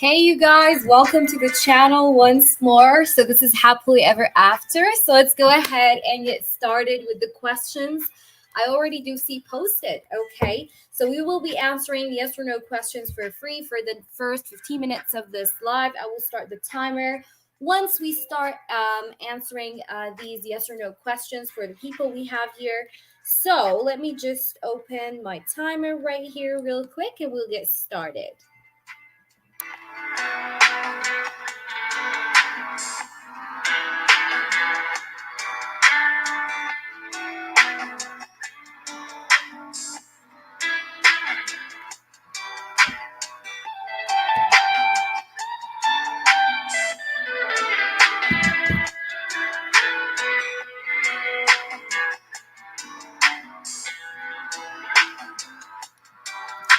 Hey you guys, welcome to the channel once more. So this is Happily Ever After. So let's go ahead and get started with the questions. I already do see posted, okay? So we will be answering yes or no questions for free for the first 15 minutes of this live. I will start the timer. Once we start answering these yes or no questions for the people we have here. So let me just open my timer right here real quick and we'll get started.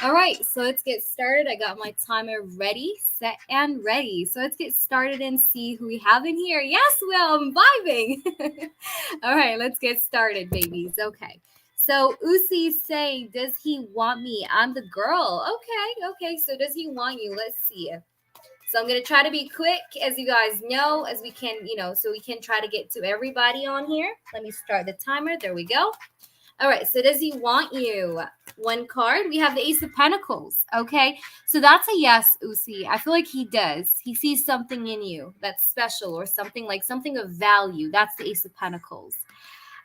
All right, so let's get started. I got my timer ready, set, and ready. So let's get started and see who we have in here. Yes, Will, I'm vibing. All right, let's get started, babies. Okay, so Usi saying, does he want me? I'm the girl. Okay, so does he want you? Let's see. So I'm going to try to be quick, as you guys know, as we can, so we can try to get to everybody on here. Let me start the timer. There we go. All right, so does he want you? One card. We have the Ace of Pentacles. Okay, so that's a yes, Usi. I feel like he does. He sees something in you that's special or something of value. That's the Ace of Pentacles.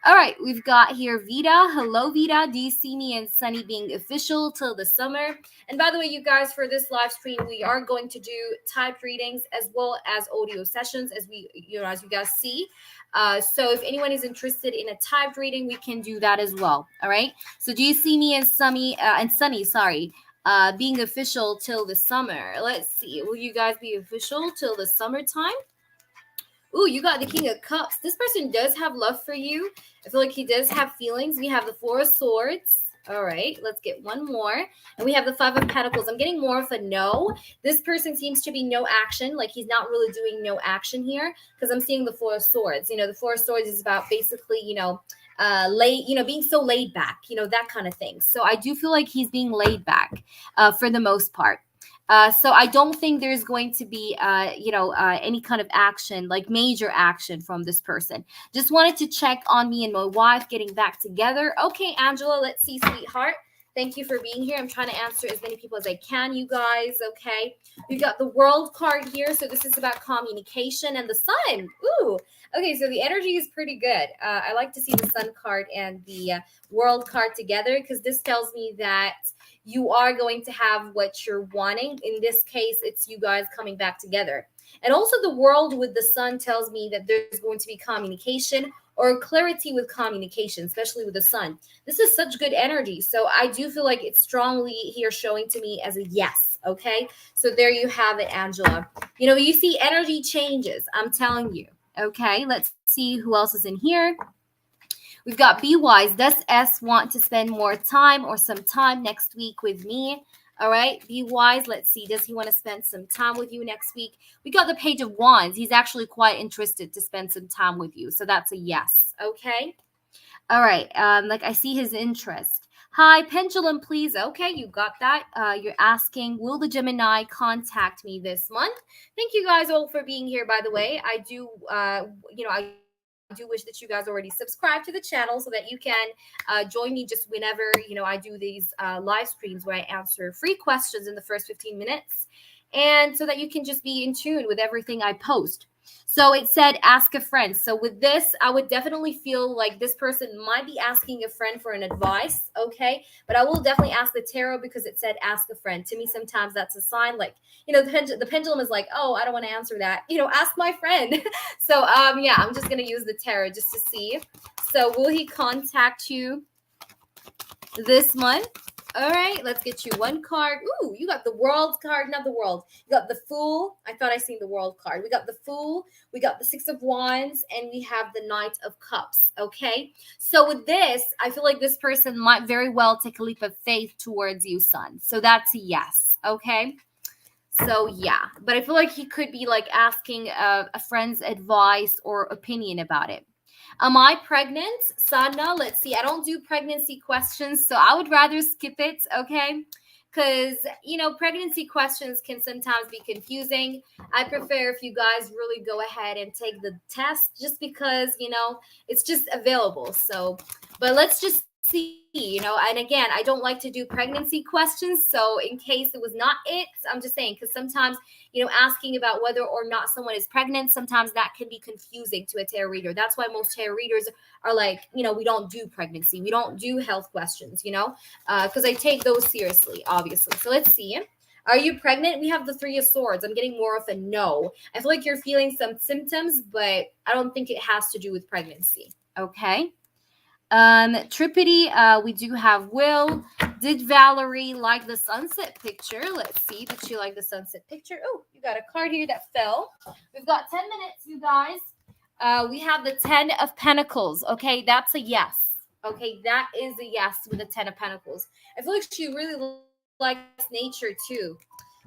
All right, we've got here Vida. Hello, Vida. Do you see me and Sunny being official till the summer? And by the way, you guys, for this live stream, we are going to do typed readings as well as audio sessions, as you guys see. So if anyone is interested in a typed reading, we can do that as well. All right. So do you see me and Sunny, being official till the summer? Let's see. Will you guys be official till the summertime? Ooh, you got the King of Cups. This person does have love for you. I feel like he does have feelings. We have the Four of Swords. All right, let's get one more. And we have the Five of Pentacles. I'm getting more of a no. This person seems to be no action. Like he's not really doing no action here because I'm seeing the Four of Swords. The Four of Swords is about basically, being so laid back, that kind of thing. So I do feel like he's being laid back for the most part. So I don't think there's going to be, any kind of action, like major action from this person. Just wanted to check on me and my wife getting back together. Okay, Angela, let's see, sweetheart. Thank you for being here. I'm trying to answer as many people as I can, you guys, okay? We've got the World card here. So this is about communication and the Sun. Ooh, okay, so the energy is pretty good. I like to see the Sun card and the World card together because this tells me that you are going to have what you're wanting. In this case, it's you guys coming back together. And also the World with the Sun tells me that there's going to be communication or clarity with communication, especially with the Sun. This is such good energy. So I do feel like it's strongly here showing to me as a yes. Okay. So there you have it, Angela. You see energy changes. I'm telling you. Okay. Let's see who else is in here. We've got Be Wise. Does S want to spend more time or some time next week with me? All right, Be Wise. Let's see. Does he want to spend some time with you next week? We got the Page of Wands. He's actually quite interested to spend some time with you. So that's a yes. Okay. All right. Like I see his interest. Hi, Pendulum, please. Okay, you got that. You're asking, will the Gemini contact me this month? Thank you guys all for being here, by the way. I do, I do wish that you guys already subscribe to the channel so that you can join me just whenever, I do these live streams where I answer free questions in the first 15 minutes. And so that you can just be in tune with everything I post. So it said, ask a friend. So with this, I would definitely feel like this person might be asking a friend for an advice. Okay. But I will definitely ask the tarot because it said, ask a friend. To me, sometimes that's a sign like, the pendulum is like, oh, I don't want to answer that. Ask my friend. So, yeah, I'm just going to use the tarot just to see. So will he contact you this month? All right, let's get you one card. Ooh, you got the World card, not the World. You got the Fool. I thought I seen the World card. We got the Fool. We got the Six of Wands, and we have the Knight of Cups. Okay, so with this, I feel like this person might very well take a leap of faith towards you, Sun. So that's a yes. Okay. So yeah, but I feel like he could be like asking a friend's advice or opinion about it. Am I pregnant? Sadna, let's see. I don't do pregnancy questions, so I would rather skip it, okay? because, pregnancy questions can sometimes be confusing. I prefer if you guys really go ahead and take the test just because, it's just available. So, but let's just see, and again, I don't like to do pregnancy questions. So in case it was not it, I'm just saying, because sometimes, asking about whether or not someone is pregnant, sometimes that can be confusing to a tarot reader. That's why most tarot readers are like, we don't do pregnancy. We don't do health questions, because I take those seriously, obviously. So let's see. Are you pregnant? We have the Three of Swords. I'm getting more of a no. I feel like you're feeling some symptoms, but I don't think it has to do with pregnancy. Okay. Tripity, we do have Will. Did Valerie like the sunset picture? Let's see. Did she like the sunset picture? Oh, you got a card here that fell. We've got 10 minutes, you guys. We have the 10 of Pentacles. Okay, that's a yes. Okay, that is a yes with the 10 of Pentacles. I feel like she really likes nature too.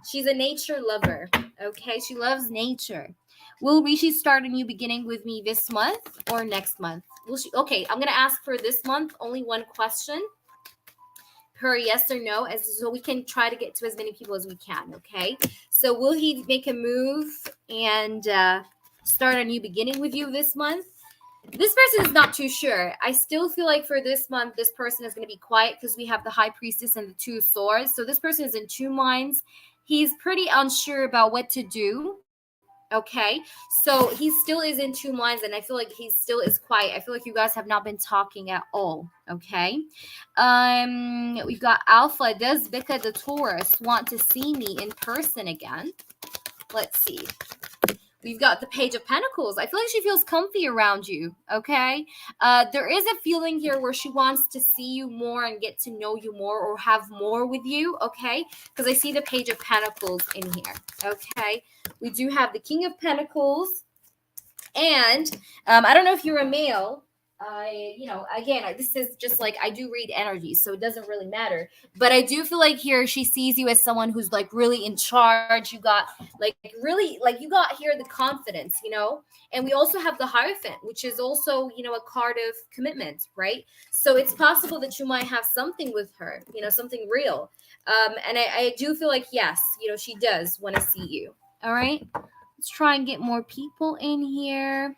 She's a nature lover. Okay, she loves nature. Will Rishi start a new beginning with me this month or next month? Will she? Okay, I'm gonna ask for this month only one question per yes or no, so we can try to get to as many people as we can. Okay, so will he make a move and start a new beginning with you this month? This person is not too sure. I still feel like for this month, this person is going to be quiet because we have the High Priestess and the Two of Swords. So this person is in two minds. He's pretty unsure about what to do. Okay, so he still is in two minds, and I feel like he still is quiet. I feel like you guys have not been talking at all. Okay, we've got Alpha. Does Becca the Taurus want to see me in person again? Let's see. We've got the Page of Pentacles. I feel like she feels comfy around you, okay? There is a feeling here where she wants to see you more and get to know you more or have more with you, okay? Because I see the Page of Pentacles in here, okay? We do have the King of Pentacles. And I don't know if you're a male. Again, this is just like I do read energy, so it doesn't really matter. But I do feel like here she sees you as someone who's like really in charge. You got you got here the confidence, and we also have the Hierophant, which is also, a card of commitment, right? So it's possible that you might have something with her, something real. And I do feel like, yes, she does want to see you. All right. Let's try and get more people in here.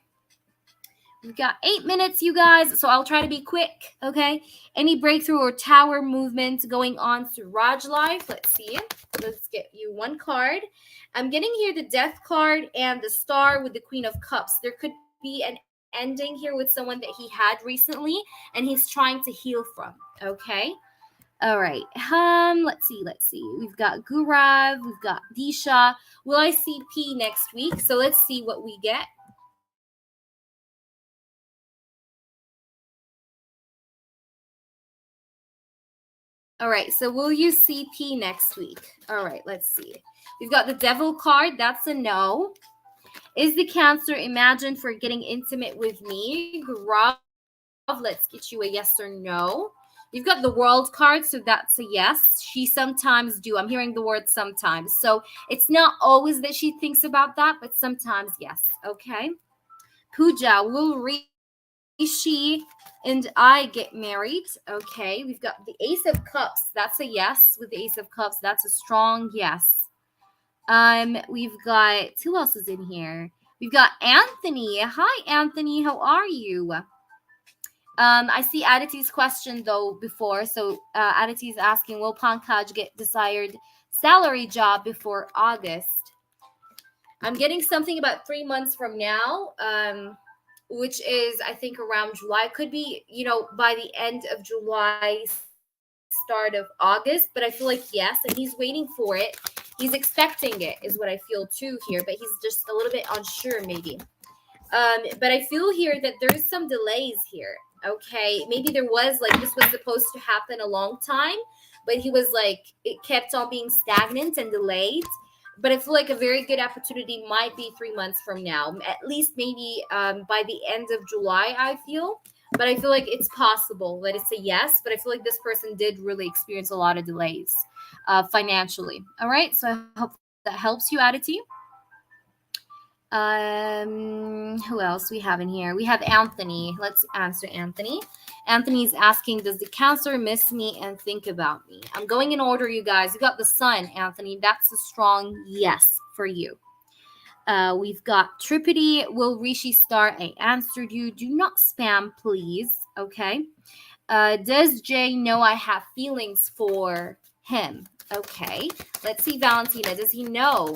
We've got 8 minutes, you guys, so I'll try to be quick, okay? Any breakthrough or tower movement going on through Raj Life? Let's see. Let's get you one card. I'm getting here the Death card and the Star with the Queen of Cups. There could be an ending here with someone that he had recently, and he's trying to heal from, okay? All right. Let's see. We've got Gurav, we've got Disha. Will I see P next week? So let's see what we get. All right, so will you see P next week? All right, let's see. We've got the Devil card. That's a no. Is the Cancer imagined for getting intimate with me? Gurav, let's get you a yes or no. You've got the World card, so that's a yes. She sometimes do. I'm hearing the word sometimes. So it's not always that she thinks about that, but sometimes yes. Okay. Pooja, will Rishi and I get married? Okay. We've got the Ace of Cups. That's a yes. With the Ace of Cups, that's a strong yes. We've got, who else is in here? We've got Anthony. Hi, Anthony. How are you? I see Aditi's question though before. So Aditi's asking, will Pankaj get desired salary job before August? I'm getting something about 3 months from now, which is I think around July. Could be, by the end of July, start of August. But I feel like yes, and he's waiting for it. He's expecting it, is what I feel too here. But he's just a little bit unsure maybe. But I feel here that there's some delays here. Okay, maybe there was this was supposed to happen a long time, but he was it kept on being stagnant and delayed. But I feel like a very good opportunity might be 3 months from now, at least maybe by the end of July, I feel. But I feel like it's possible that it's a yes, but I feel like this person did really experience a lot of delays financially. All right, so I hope that helps you, Aditi. Who else we have in here? We have Anthony. Let's answer Anthony. Anthony's asking, does the Cancer miss me and think about me? I'm going in order, you guys. You got the Sun, Anthony. That's a strong yes for you. We've got Tripody. Will Rishi start? I answered you. Do not spam, please. Okay. Does Jay know I have feelings for him? Okay. Let's see, Valentina. Does he know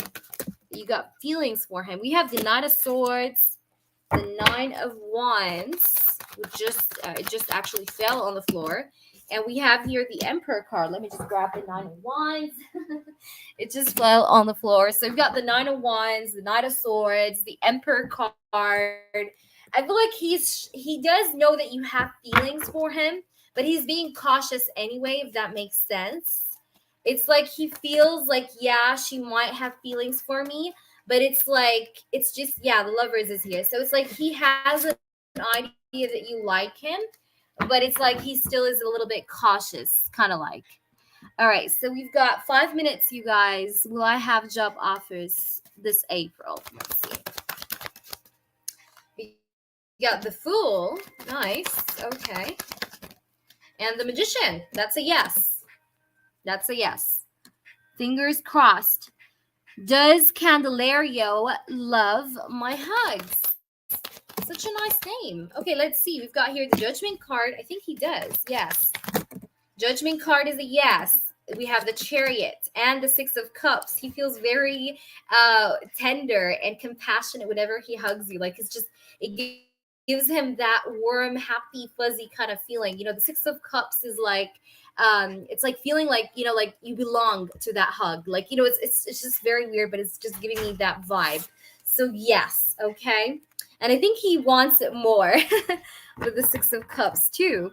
you got feelings for him? We have the Knight of Swords, the Nine of Wands, which it just actually fell on the floor. And we have here the Emperor card. Let me just grab the Nine of Wands. It just fell on the floor. So we've got the Nine of Wands, the Knight of Swords, the Emperor card. I feel like he does know that you have feelings for him, but he's being cautious anyway, if that makes sense. It's like he feels like, yeah, she might have feelings for me, but it's like, it's just, yeah, the Lovers is here. So it's like he has an idea that you like him, but it's like he still is a little bit cautious, kind of like. All right, so we've got 5 minutes, you guys. Will I have job offers this April? Let's see. We got the Fool. Nice. Okay. And the Magician. That's a yes. That's a yes. Fingers crossed. Does Candelario love my hugs? Such a nice name. Okay, let's see. We've got here the Judgment card. I think he does. Yes. Judgment card is a yes. We have the Chariot and the Six of Cups. He feels very tender and compassionate whenever he hugs you. Like, it's just, it gives him that warm, happy, fuzzy kind of feeling. You know, the Six of Cups is like, it's like feeling like, you know, like you belong to that hug. Like, you know, it's just very weird, but it's just giving me that vibe. So yes, okay. And I think he wants it more with the Six of Cups too.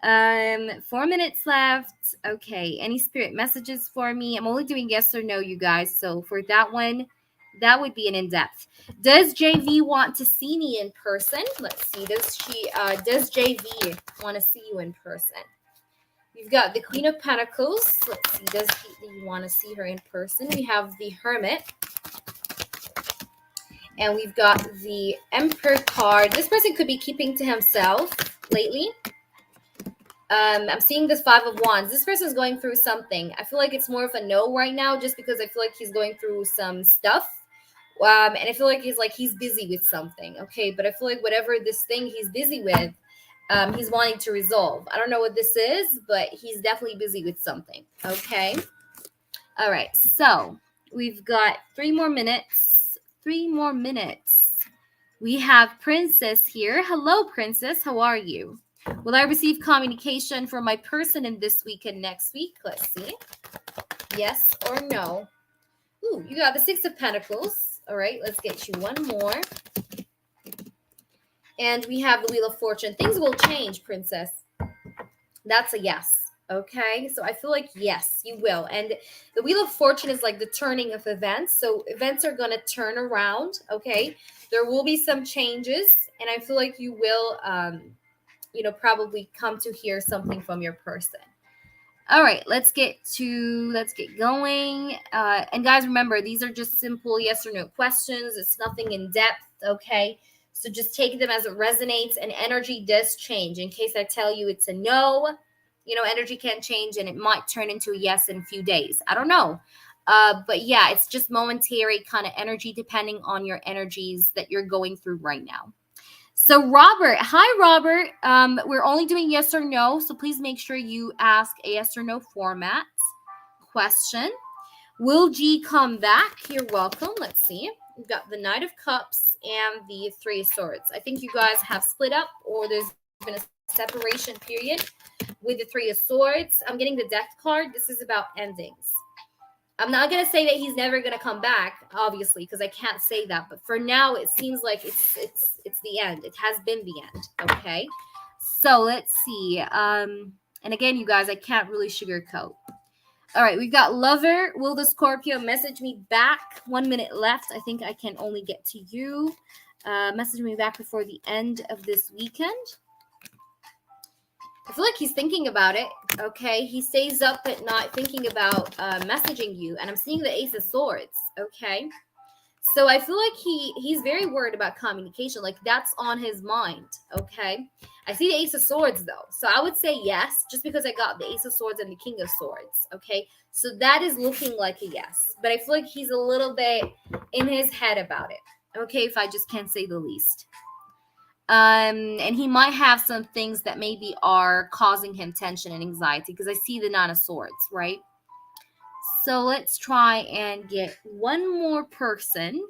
4 minutes left. Okay. Any spirit messages for me? I'm only doing yes or no, you guys. So for that one, that would be an in-depth. Does JV want to see me in person? Let's see. Does JV want to see you in person? We've got the Queen of Pentacles. Let's see. Does he want to see her in person? We have the Hermit. And we've got the Emperor card. This person could be keeping to himself lately. I'm seeing this Five of Wands. This person is going through something. I feel like it's more of a no right now, just because I feel like he's going through some stuff. And I feel like he's busy with something. Okay, but I feel like whatever this thing he's busy with, he's wanting to resolve. I don't know what this is, but he's definitely busy with something. Okay. All right. So we've got 3 more minutes. 3 more minutes. We have Princess here. Hello, Princess. How are you? Will I receive communication from my person in this week and next week? Let's see. Yes or no. Ooh, you got the Six of Pentacles. All right, let's get you one more. And we have the Wheel of Fortune. Things will change, Princess. That's a yes. Okay, so I feel like yes, you will. And the Wheel of Fortune is like the turning of events. So events are going to turn around. Okay, there will be some changes. And I feel like you will probably come to hear something from your person. All right, let's get going. And guys, remember, these are just simple yes or no questions. It's nothing in depth, okay? So just take them as it resonates, and energy does change. In case I tell you it's a no, energy can change and it might turn into a yes in a few days. I don't know. But yeah, it's just momentary kind of energy depending on your energies that you're going through right now. So Robert, hi Robert. We're only doing yes or no, so please make sure you ask a yes or no format question. Will G come back? You're welcome. Let's see. We've got the Knight of Cups and the Three of Swords. I think you guys have split up, or there's been a separation period with the Three of Swords. I'm getting the Death card. This is about endings. I'm not going to say that he's never going to come back, obviously, because I can't say that. But for now, it seems like it's the end. It has been the end. Okay. So let's see. And again, you guys, I can't really sugarcoat. All right. We've got Lover. Will the Scorpio message me back? 1 minute left. I think I can only get to you. Message me back before the end of this weekend. I feel like he's thinking about it, okay? He stays up at night thinking about messaging you, and I'm seeing the Ace of Swords, okay? So I feel like he's very worried about communication. Like that's on his mind. Okay. I see the Ace of Swords though. So I would say yes, just because I got the Ace of Swords and the King of Swords. Okay. So that is looking like a yes. But I feel like he's a little bit in his head about it. Okay, if I just can't say the least. And he might have some things that maybe are causing him tension and anxiety, because I see the Nine of Swords, right? So let's try and get one more person.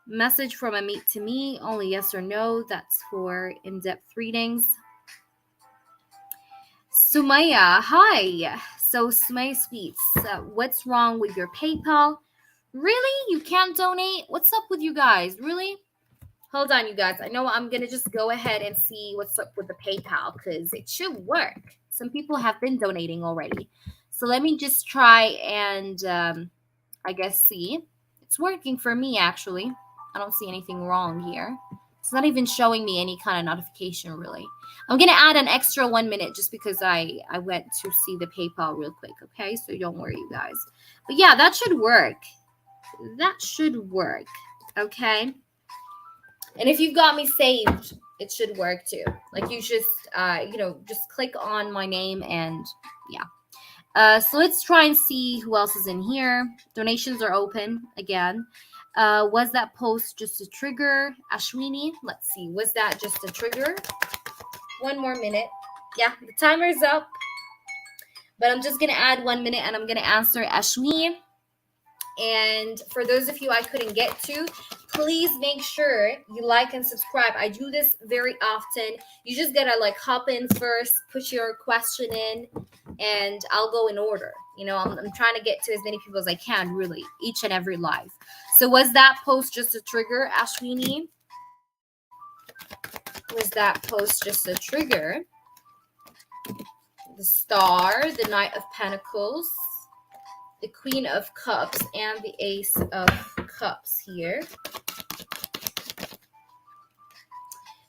Message from a meet to me, only yes or no. That's for in-depth readings. Sumaya, hi. So Sumaya Sweets, what's wrong with your PayPal? Really? You can't donate? What's up with you guys? Really? Hold on, you guys. I know I'm going to just go ahead and see what's up with the PayPal because it should work. Some people have been donating already. So let me just try and, I guess, see. It's working for me, actually. I don't see anything wrong here. It's not even showing me any kind of notification, really. I'm going to add an extra 1 minute just because I went to see the PayPal real quick, okay? So don't worry, you guys. But yeah, that should work. That should work, okay? And if you've got me saved, it should work too. Like you just, just click on my name and yeah. So let's try and see who else is in here. Donations are open again. Was that post just a trigger? Ashwini, let's see. Was that just a trigger? 1 more minute. Yeah, the timer's up. But I'm just going to add 1 minute and I'm going to answer Ashwini. And for those of you I couldn't get to, please make sure you like and subscribe. I do this very often. You just gotta like hop in first, put your question in, and I'll go in order. You know, I'm trying to get to as many people as I can, really, each and every live. So was that post just a trigger, Ashwini? Was that post just a trigger? The Star, the Knight of Pentacles, the Queen of Cups, and the Ace of Cups here.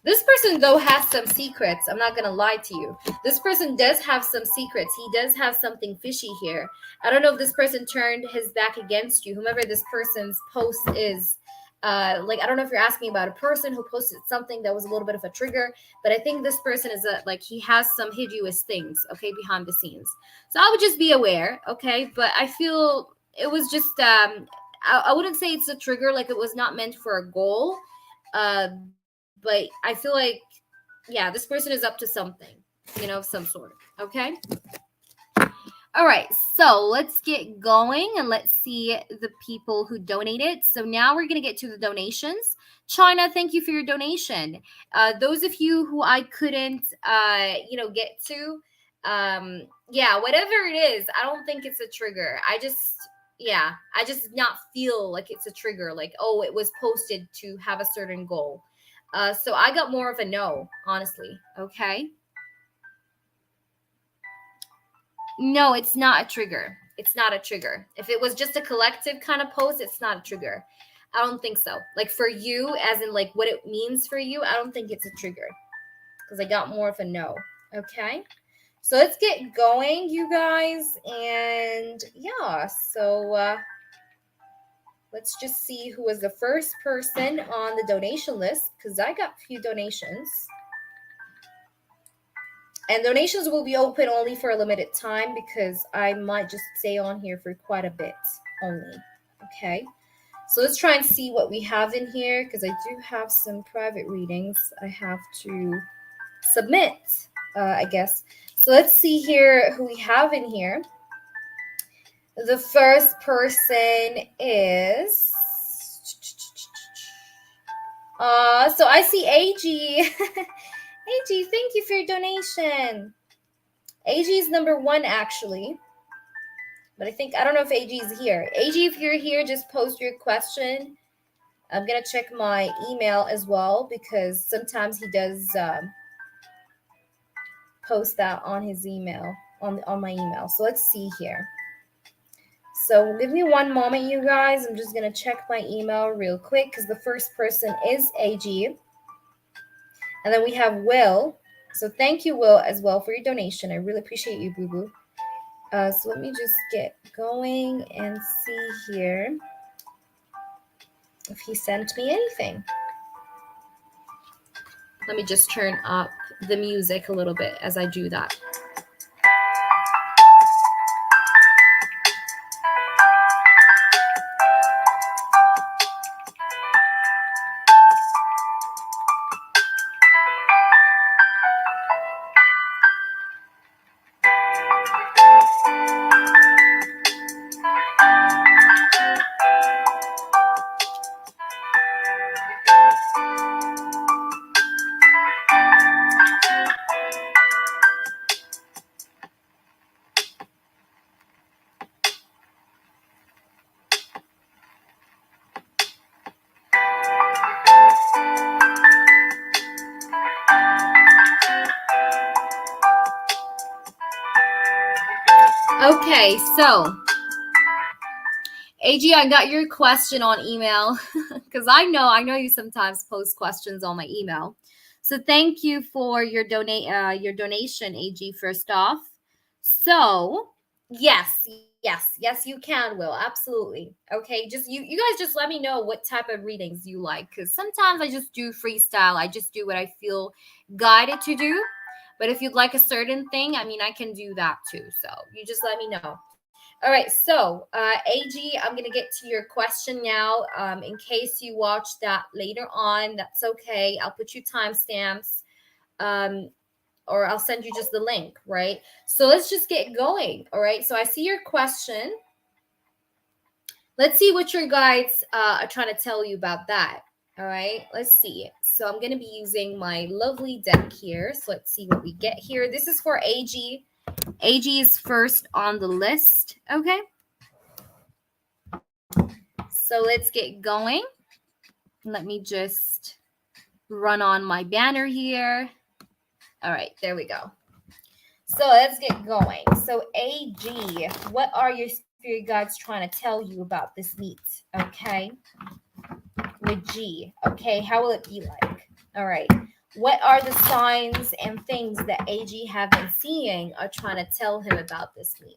This person, though, has some secrets. I'm not going to lie to you. This person does have some secrets. He does have something fishy here. I don't know if this person turned his back against you. Whomever this person's post is, I don't know if you're asking about a person who posted something that was a little bit of a trigger, but I think this person is he has some hideous things, okay, behind the scenes. So I would just be aware, okay? But I feel it was just, I wouldn't say it's a trigger, like it was not meant for a goal, but I feel like, yeah, this person is up to something, of some sort, okay? All right, so let's get going and let's see the people who donated. So now we're going to get to the donations. China, thank you for your donation. Those of you who I couldn't, get to, whatever it is, I don't think it's a trigger. I just not feel like it's a trigger, like, oh, it was posted to have a certain goal. So I got more of a no, honestly, okay? No, it's not a trigger. It's not a trigger. If it was just a collective kind of post, it's not a trigger. I don't think so. Like for you, as in like what it means for you, I don't think it's a trigger because I got more of a no, okay? So let's get going, you guys. And yeah, so let's just see who was the first person on the donation list because I got a few donations. And donations will be open only for a limited time because I might just stay on here for quite a bit only. Okay. So let's try and see what we have in here because I do have some private readings I have to submit, I guess. So let's see here who we have in here. The first person is... so I see AG. AG, thank you for your donation. AG is number 1, actually. But I don't know if AG is here. AG, if you're here, just post your question. I'm going to check my email as well because sometimes he does post that on his email, on my email. So let's see here. So give me 1 moment, you guys. I'm just going to check my email real quick because the first person is AG. And then we have Will. So thank you, Will, as well for your donation. I really appreciate you, boo-boo. So let me just get going and see here. if he sent me anything. Let me just turn up the music a little bit as I do that. Okay, so AG, I got your question on email because I know you sometimes post questions on my email. So thank you for your donation, AG. First off, so yes, you can, Will, absolutely. Okay, just you guys just let me know what type of readings you like, because sometimes I just do freestyle. I just do what I feel guided to do. But if you'd like a certain thing, I mean, I can do that too. So you just let me know. All right, so AG, I'm going to get to your question now. In case you watch that later on, that's okay. I'll put you timestamps, or I'll send you just the link, right? So let's just get going, all right? So I see your question. Let's see what your guides are trying to tell you about that, all right? Let's see. So I'm going to be using my lovely deck here. So let's see what we get here. This is for AG. AG is first on the list, okay? So let's get going. Let me just run on my banner here. All right, there we go. So let's get going. So AG, what are your spirit guides trying to tell you about this meet? Okay. With G. Okay, how will it be like? All right. What are the signs and things that AG have been seeing are trying to tell him about this meet?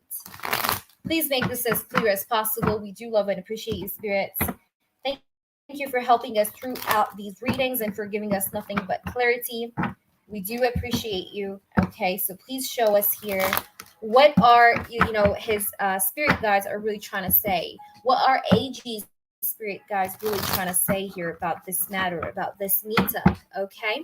Please make this as clear as possible. We do love and appreciate you, spirits. Thank you for helping us throughout these readings and for giving us nothing but clarity. We do appreciate you. Okay, so please show us here. What are his spirit guides are really trying to say? What are AG's spirit guides really trying to say here about this matter, about this meetup? Okay.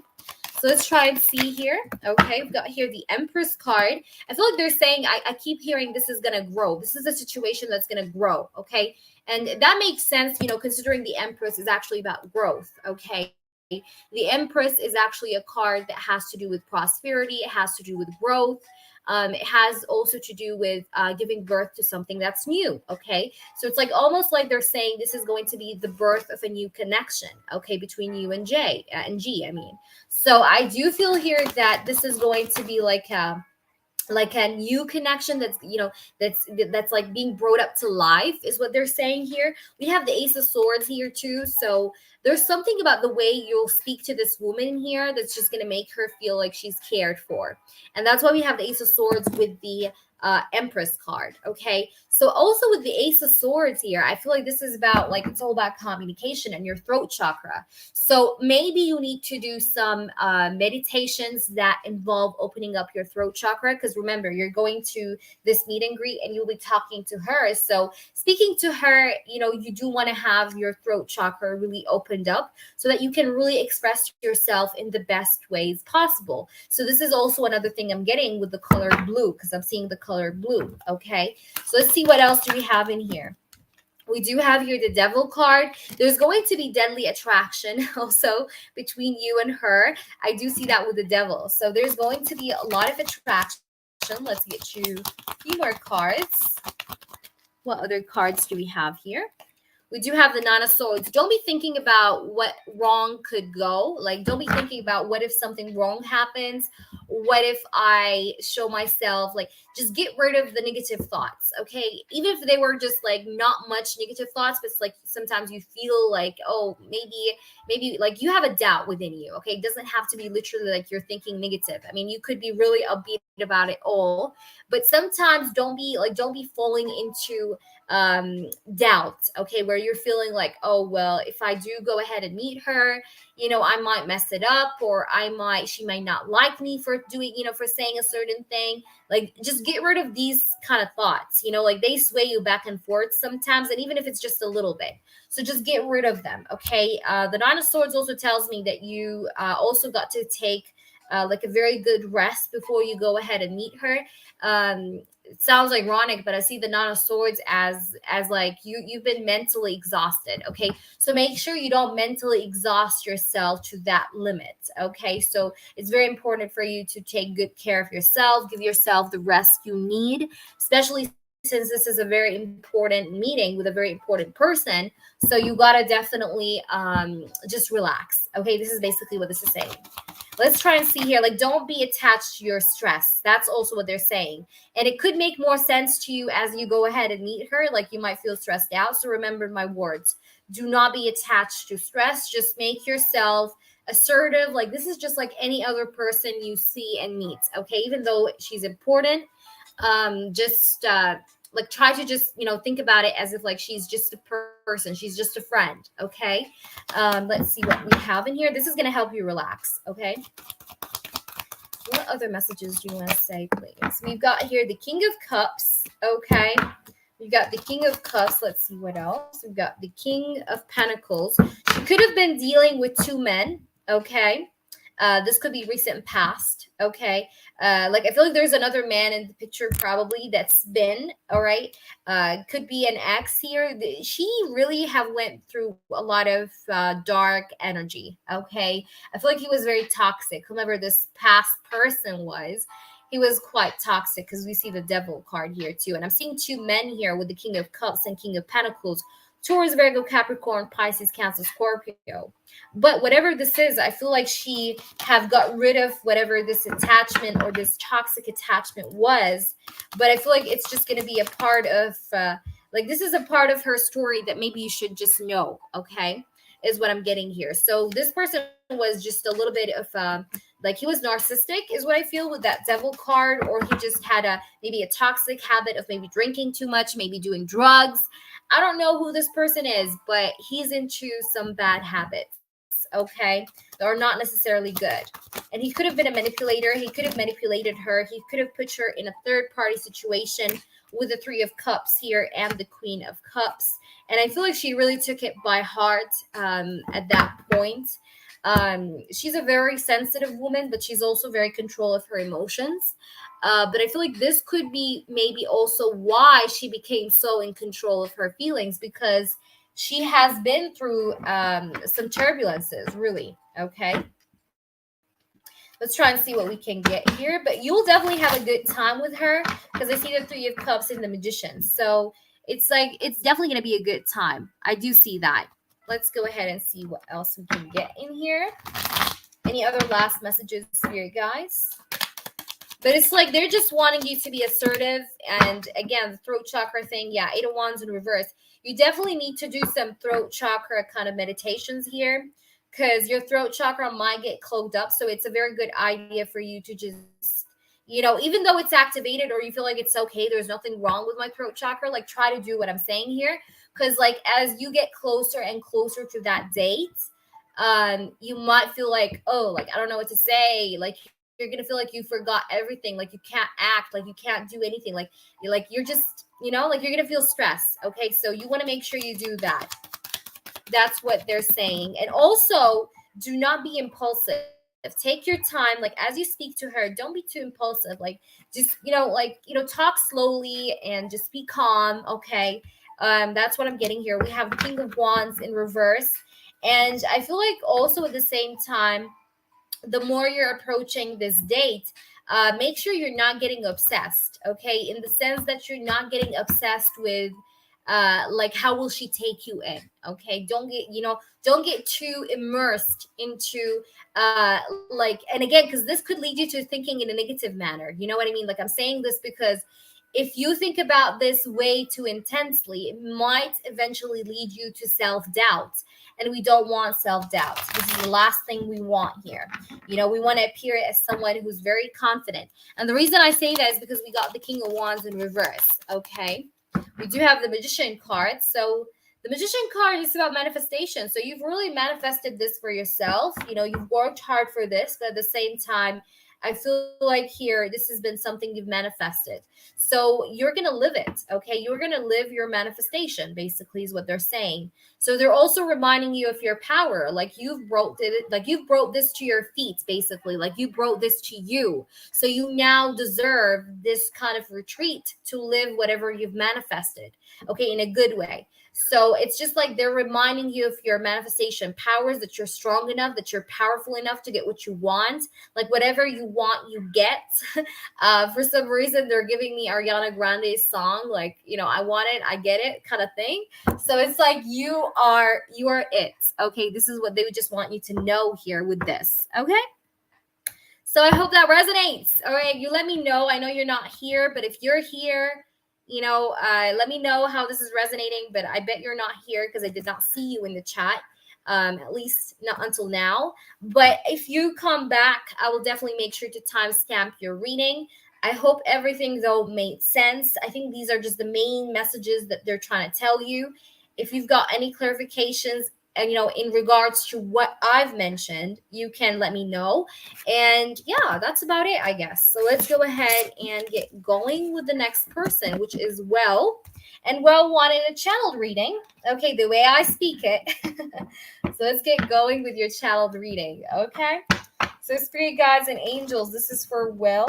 So let's try and see here. Okay, we've got here the Empress card. I feel like they're saying, I keep hearing this is going to grow. This is a situation that's going to grow, okay? And that makes sense, considering the Empress is actually about growth, okay? The Empress is actually a card that has to do with prosperity. It has to do with growth. It has also to do with giving birth to something that's new. Okay, so it's like almost like they're saying this is going to be the birth of a new connection. Okay, between you and G. I mean, so I do feel here that this is going to be like a new connection that's like being brought up to life is what they're saying here. We have the Ace of Swords here too, so there's something about the way you'll speak to this woman here that's just going to make her feel like she's cared for, and that's why we have the Ace of Swords with the Empress card. Okay, so also with the Ace of Swords here, I feel like this is about it's all about communication and your throat chakra. So maybe you need to do some meditations that involve opening up your throat chakra, because remember, you're going to this meet and greet and you'll be talking to her. So speaking to her, you do want to have your throat chakra really opened up so that you can really express yourself in the best ways possible. So this is also another thing I'm getting with the color blue, because I'm seeing the color blue. Okay, so let's see what else do we have in here. We do have here the Devil card. There's going to be deadly attraction also between you and her. I do see that with the Devil. So there's going to be a lot of attraction. Let's get you a few more cards. What other cards do we have here? We do have the Nine of Swords. Don't be thinking about what wrong could go. Don't be thinking about what if something wrong happens what if I show myself, like, just get rid of the negative thoughts, okay? Even if they were just like not much negative thoughts, but it's like sometimes you feel like, oh, maybe like you have a doubt within you, okay? It doesn't have to be literally like you're thinking negative. I mean, you could be really upbeat about it all, but sometimes don't be falling into doubt, okay, where you're feeling like, oh, well, if I do go ahead and meet her, I might mess it up, or she might not like me for doing, for saying a certain thing. Like, just get rid of these kind of thoughts, like they sway you back and forth sometimes, and even if it's just a little bit. So just get rid of them, okay? The Nine of Swords also tells me that you also got to take like a very good rest before you go ahead and meet her. It sounds ironic, but I see the Nine of Swords as like you've been mentally exhausted, okay? So make sure you don't mentally exhaust yourself to that limit, okay? So it's very important for you to take good care of yourself, give yourself the rest you need, especially since this is a very important meeting with a very important person. So you gotta definitely just relax, okay? This is basically what this is saying. Let's try and see here. Like, don't be attached to your stress. That's also what they're saying. And it could make more sense to you as you go ahead and meet her. Like, you might feel stressed out. So remember my words. Do not be attached to stress. Just make yourself assertive. Like, this is just like any other person you see and meet, okay? Even though she's important, just like try to just think about it as if like she's just a person, she's just a friend, okay? Let's see what we have in here. This is going to help you relax, okay? What other messages do you want to say, please? We've got here the King of Cups, okay? We've got the King of Cups. Let's see what else. We've got the King of Pentacles. She could have been dealing with two men, okay? This could be recent past, okay? Like, I feel like there's another man in the picture probably that's been, all right? Could be an ex here. She really have went through a lot of dark energy, okay? I feel like he was very toxic. Whomever this past person was, he was quite toxic, because we see the Devil card here too. And I'm seeing two men here with the King of Cups and King of Pentacles. Taurus, Virgo, Capricorn, Pisces, Cancer, Scorpio. But whatever this is, I feel like she have got rid of whatever this attachment or this toxic attachment was. But I feel like it's just going to be a part of, like, this is a part of her story that maybe you should just know, okay, is what I'm getting here. So this person was just a little bit of, like, he was narcissistic is what I feel with that Devil card, or he just had maybe a toxic habit of maybe drinking too much, maybe doing drugs. I don't know who this person is, but he's into some bad habits, okay, that are not necessarily good. And he could have been a manipulator. He could have manipulated her. He could have put her in a third-party situation with the Three of Cups here and the Queen of Cups. And I feel like she really took it by heart at that point. She's a very sensitive woman, but she's also very control of her emotions. But I feel like this could be maybe also why she became so in control of her feelings, because she has been through some turbulences, really, okay? Let's try and see what we can get here. But you'll definitely have a good time with her, because I see the Three of Cups and the Magician. So it's like, it's definitely going to be a good time. I do see that. Let's go ahead and see what else we can get in here. Any other last messages here, guys? But it's like they're just wanting you to be assertive. And again, the throat chakra thing, yeah, Eight of Wands in reverse. You definitely need to do some throat chakra kind of meditations here, because your throat chakra might get clogged up. So it's a very good idea for you to just, even though it's activated or you feel like it's okay, there's nothing wrong with my throat chakra, like, try to do what I'm saying here. Because, like, as you get closer and closer to that date, you might feel like, oh, like, I don't know what to say. Like, you're going to feel like you forgot everything. Like, you can't act. Like, you can't do anything. Like you're just, like, you're going to feel stress. Okay. So you want to make sure you do that. That's what they're saying. And also, do not be impulsive. Take your time. Like, as you speak to her, don't be too impulsive. Like, just, talk slowly and just be calm. Okay. That's what I'm getting here. We have the King of Wands in reverse. And I feel like also at the same time, the more you're approaching this date, make sure you're not getting obsessed, okay? In the sense that you're not getting obsessed with like how will she take you in? Okay, don't get too immersed into like, and again, because this could lead you to thinking in a negative manner. You know what I mean? Like, I'm saying this because if you think about this way too intensely, it might eventually lead you to self-doubt. And we don't want self-doubt. This is the last thing we want here. We want to appear as someone who's very confident. And the reason I say that is because we got the King of Wands in reverse. Okay. We do have the Magician card. So the Magician card is about manifestation. So you've really manifested this for yourself. You've worked hard for this, but at the same time, I feel like here, this has been something you've manifested. So you're going to live it, okay? You're going to live your manifestation, basically, is what they're saying. So they're also reminding you of your power. Like you've brought this to your feet, basically. Like you brought this to you. So you now deserve this kind of retreat to live whatever you've manifested, okay, in a good way. So it's just like they're reminding you of your manifestation powers, that you're strong enough, that you're powerful enough to get what you want. Like whatever you want, you get. For some reason, they're giving me Ariana Grande's song, like, I want it, I get it kind of thing. So it's like you are it. Okay, this is what they would just want you to know here with this. Okay. So I hope that resonates. All right, you let me know. I know you're not here, but if you're here, let me know how this is resonating. But I bet you're not here because I did not see you in the chat, at least not until now. But if you come back, I will definitely make sure to timestamp your reading. I hope everything, though, made sense. I think these are just the main messages that they're trying to tell you. If you've got any clarifications, and in regards to what I've mentioned, you can let me know. And yeah, that's about it, I guess. So let's go ahead and get going with the next person, which is Well. And Well wanted a channeled reading. Okay, the way I speak it. So let's get going with your channeled reading. Okay. So Spirit Guides and Angels, this is for Will.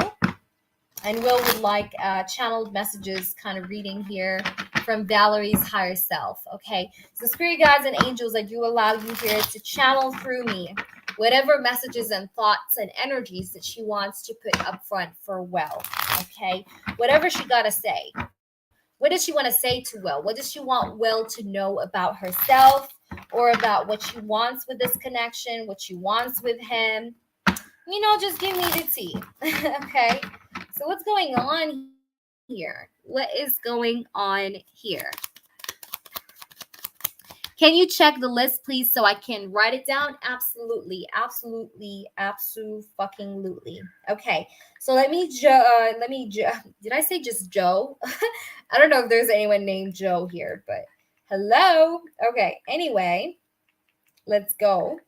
And Will would like channeled messages kind of reading here from Valerie's higher self. Okay, so Spirit Guides and Angels, I do allow you here to channel through me whatever messages and thoughts and energies that she wants to put up front for Will. Okay, whatever she got to say. What does she want to say to Will? What does she want Will to know about herself, or about what she wants with this connection, what she wants with him? Just give me the tea. Okay. So what's going on here? What is going on here? Can you check the list, please, so I can write it down? Absolutely. Abso-fucking-lutely. Okay. So did I say just Joe? I don't know if there's anyone named Joe here, but hello. Okay. Anyway, let's go.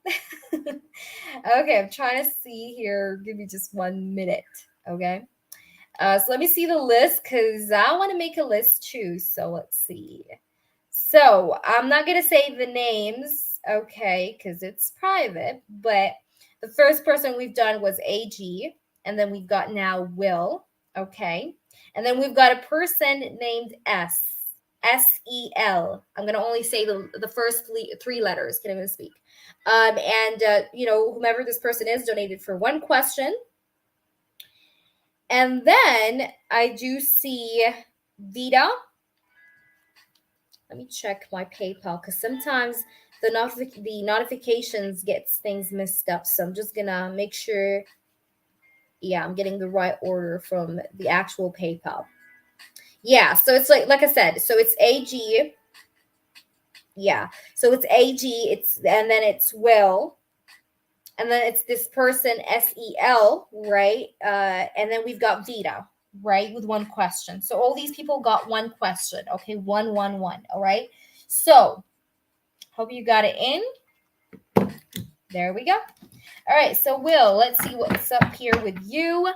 Okay. I'm trying to see here. Give me just 1 minute. Okay. So let me see the list because I want to make a list too. So let's see. So I'm not going to say the names, okay, because it's private. But the first person we've done was AG. And then we've got now Will, okay. And then we've got a person named S. S-E-L. I'm going to only say the first 3 letters. Can't even speak. Whomever this person is donated for 1 question. And then I do see Vita. Let me check my PayPal because sometimes the notifications gets things messed up. So I'm just going to make sure, I'm getting the right order from the actual PayPal. Yeah, so it's like I said, so it's AG. Yeah, so it's AG, and then it's Will. And then it's this person, S-E-L, right? And then we've got Vita, right, with 1 question. So all these people got 1 question, okay? 1, 1, 1, all right? So hope you got it in. There we go. All right, so Will, let's see what's up here with you.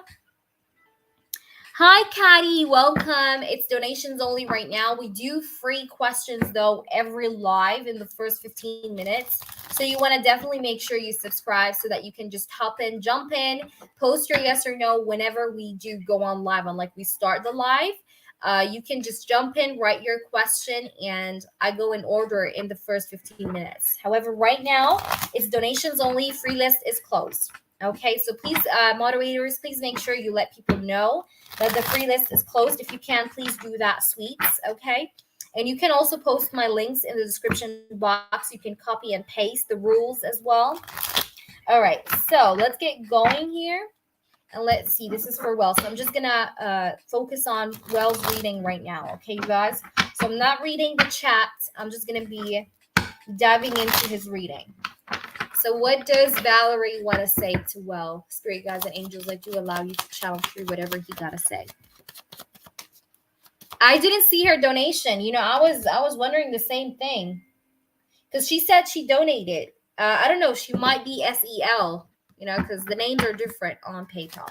Hi, Caddy. Welcome. It's donations only right now. We do free questions, though, every live in the first 15 minutes. So you want to definitely make sure you subscribe so that you can just hop in, jump in, post your yes or no whenever we do go on live. Unlike we start the live, you can just jump in, write your question, and I go in order in the first 15 minutes. However, right now, it's donations only. Free list is closed. Okay, so please, moderators, please make sure you let people know that the free list is closed. If you can, please do that, sweets, okay? And you can also post my links in the description box. You can copy and paste the rules as well. All right, so let's get going here. And let's see, this is for Wells. So I'm just going to focus on Wells reading right now. Okay, you guys? So I'm not reading the chat. I'm just going to be diving into his reading. So what does Valerie want to say to Well? Spirit guides and angels, I do allow you to channel through whatever he got to say. I didn't see her donation. You know, I was wondering the same thing. Because she said she donated. I don't know. She might be SEL, you know, because the names are different on PayPal.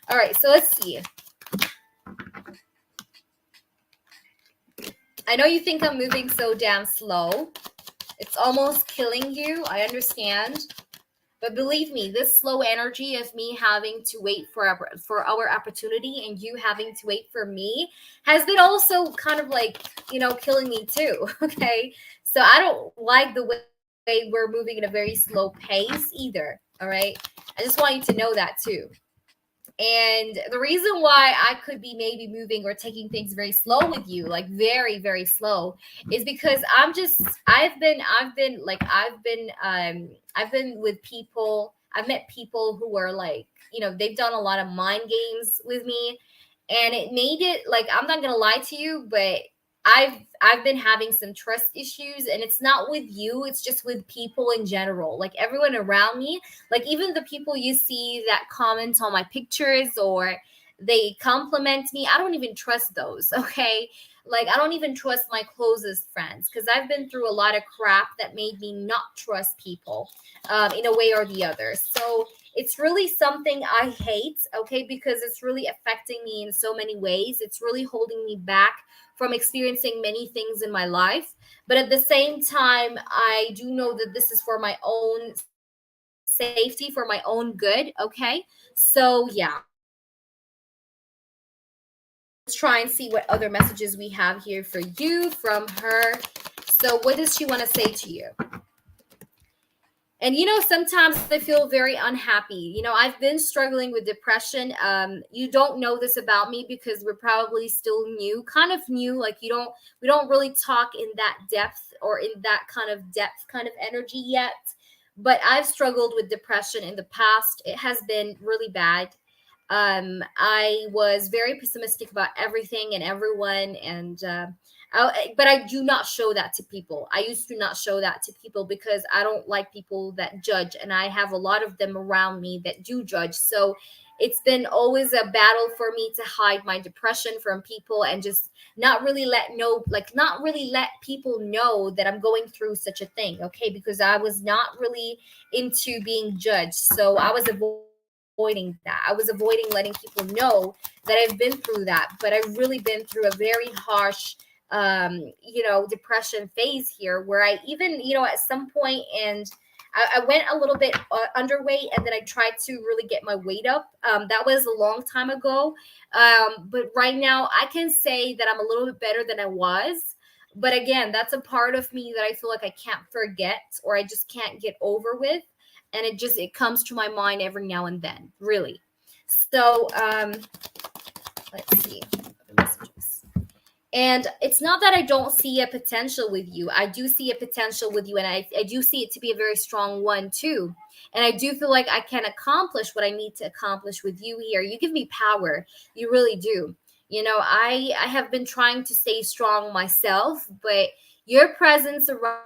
All right, so let's see. I know you think I'm moving so damn slow. It's almost killing you. I understand. But believe me, this slow energy of me having to wait for our opportunity and you having to wait for me has been also kind of like, you know, killing me too. Okay. So I don't like the way we're moving at a very slow pace either. All right. I just want you to know that too. And the reason why I could be maybe moving or taking things very slow with you, like very, very slow, is because I've been with people. I've met people who are like, you know, they've done a lot of mind games with me, and it made it like, I'm not gonna lie to you, but I've been having some trust issues, and it's not with you, it's just with people in general, like everyone around me, like even the people you see that comment on my pictures or they compliment me, I don't even trust those. Okay, like I don't even trust my closest friends because I've been through a lot of crap that made me not trust people in a way or the other. So it's really something I hate, okay, because it's really affecting me in so many ways. It's really holding me back from experiencing many things in my life. But at the same time, I do know that this is for my own safety, for my own good, okay? So yeah. Let's try and see what other messages we have here for you from her. So what does she want to say to you? And, you know, sometimes I feel very unhappy. You know, I've been struggling with depression. You don't know this about me because we're probably still new, kind of new. Like we don't really talk in that depth or in that kind of depth kind of energy yet. But I've struggled with depression in the past. It has been really bad. I was very pessimistic about everything and everyone. And, but I do not show that to people. I used to not show that to people because I don't like people that judge. And I have a lot of them around me that do judge. So it's been always a battle for me to hide my depression from people and just not really let people know that I'm going through such a thing. Okay. Because I was not really into being judged. So I was avoiding that. I was avoiding letting people know that I've been through that. But I've really been through a very harsh depression phase here where I even, at some point, and I went a little bit underweight and then I tried to really get my weight up. That was a long time ago. But right now I can say that I'm a little bit better than I was. But again, that's a part of me that I feel like I can't forget or I just can't get over with. And it comes to my mind every now and then, really. So let's see the messages. And it's not that I don't see a potential with you. I do see a potential with you, and I do see it to be a very strong one too. And I do feel like I can accomplish what I need to accomplish with you here. You give me power. You really do. I have been trying to stay strong myself, but your presence around,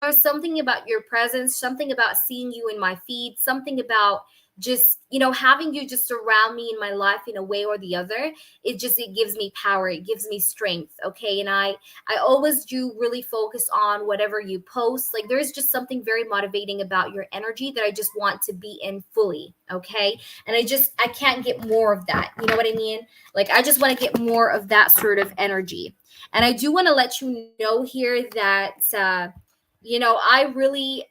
there's something about your presence, something about seeing you in my feed, something about just, having you just surround me in my life in a way or the other. It gives me power. It gives me strength. Okay. And I always do really focus on whatever you post. Like there's just something very motivating about your energy that I just want to be in fully. Okay. And I can't get more of that. You know what I mean? Like, I just want to get more of that sort of energy. And I do want to let you know here that, You know, I really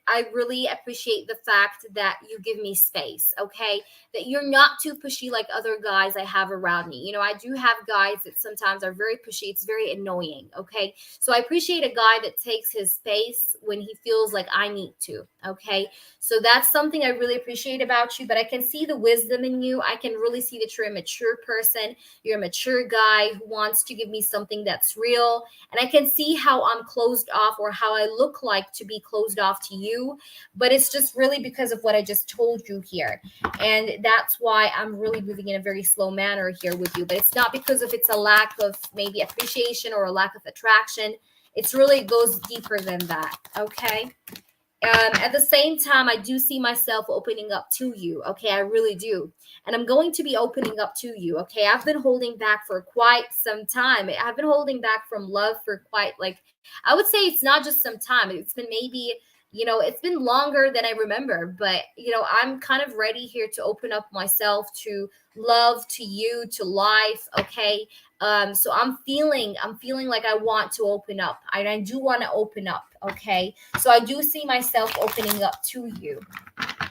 appreciate the fact that you give me space, okay? That you're not too pushy like other guys I have around me. You know, I do have guys that sometimes are very pushy. It's very annoying, okay? So I appreciate a guy that takes his space when he feels like I need to, okay? So that's something I really appreciate about you, but I can see the wisdom in you. I can really see that you're a mature person. You're a mature guy who wants to give me something that's real, and I can see how I'm closed off, or how I look like to be closed off to you, but it's just really because of what I just told you here. And that's why I'm really moving in a very slow manner here with you. But it's not because of it's a lack of maybe appreciation or a lack of attraction. It's really goes deeper than that, okay? At the same time, I do see myself opening up to you. Okay, I really do. And I'm going to be opening up to you. Okay, I've been holding back for quite some time. I've been holding back from love for quite, like, I would say it's not just some time. It's been maybe, you know, it's been longer than I remember. But, you know, I'm kind of ready here to open up myself to love, to you, to life. Okay. So I'm feeling like I want to open up. I do want to open up. Okay. So I do see myself opening up to you.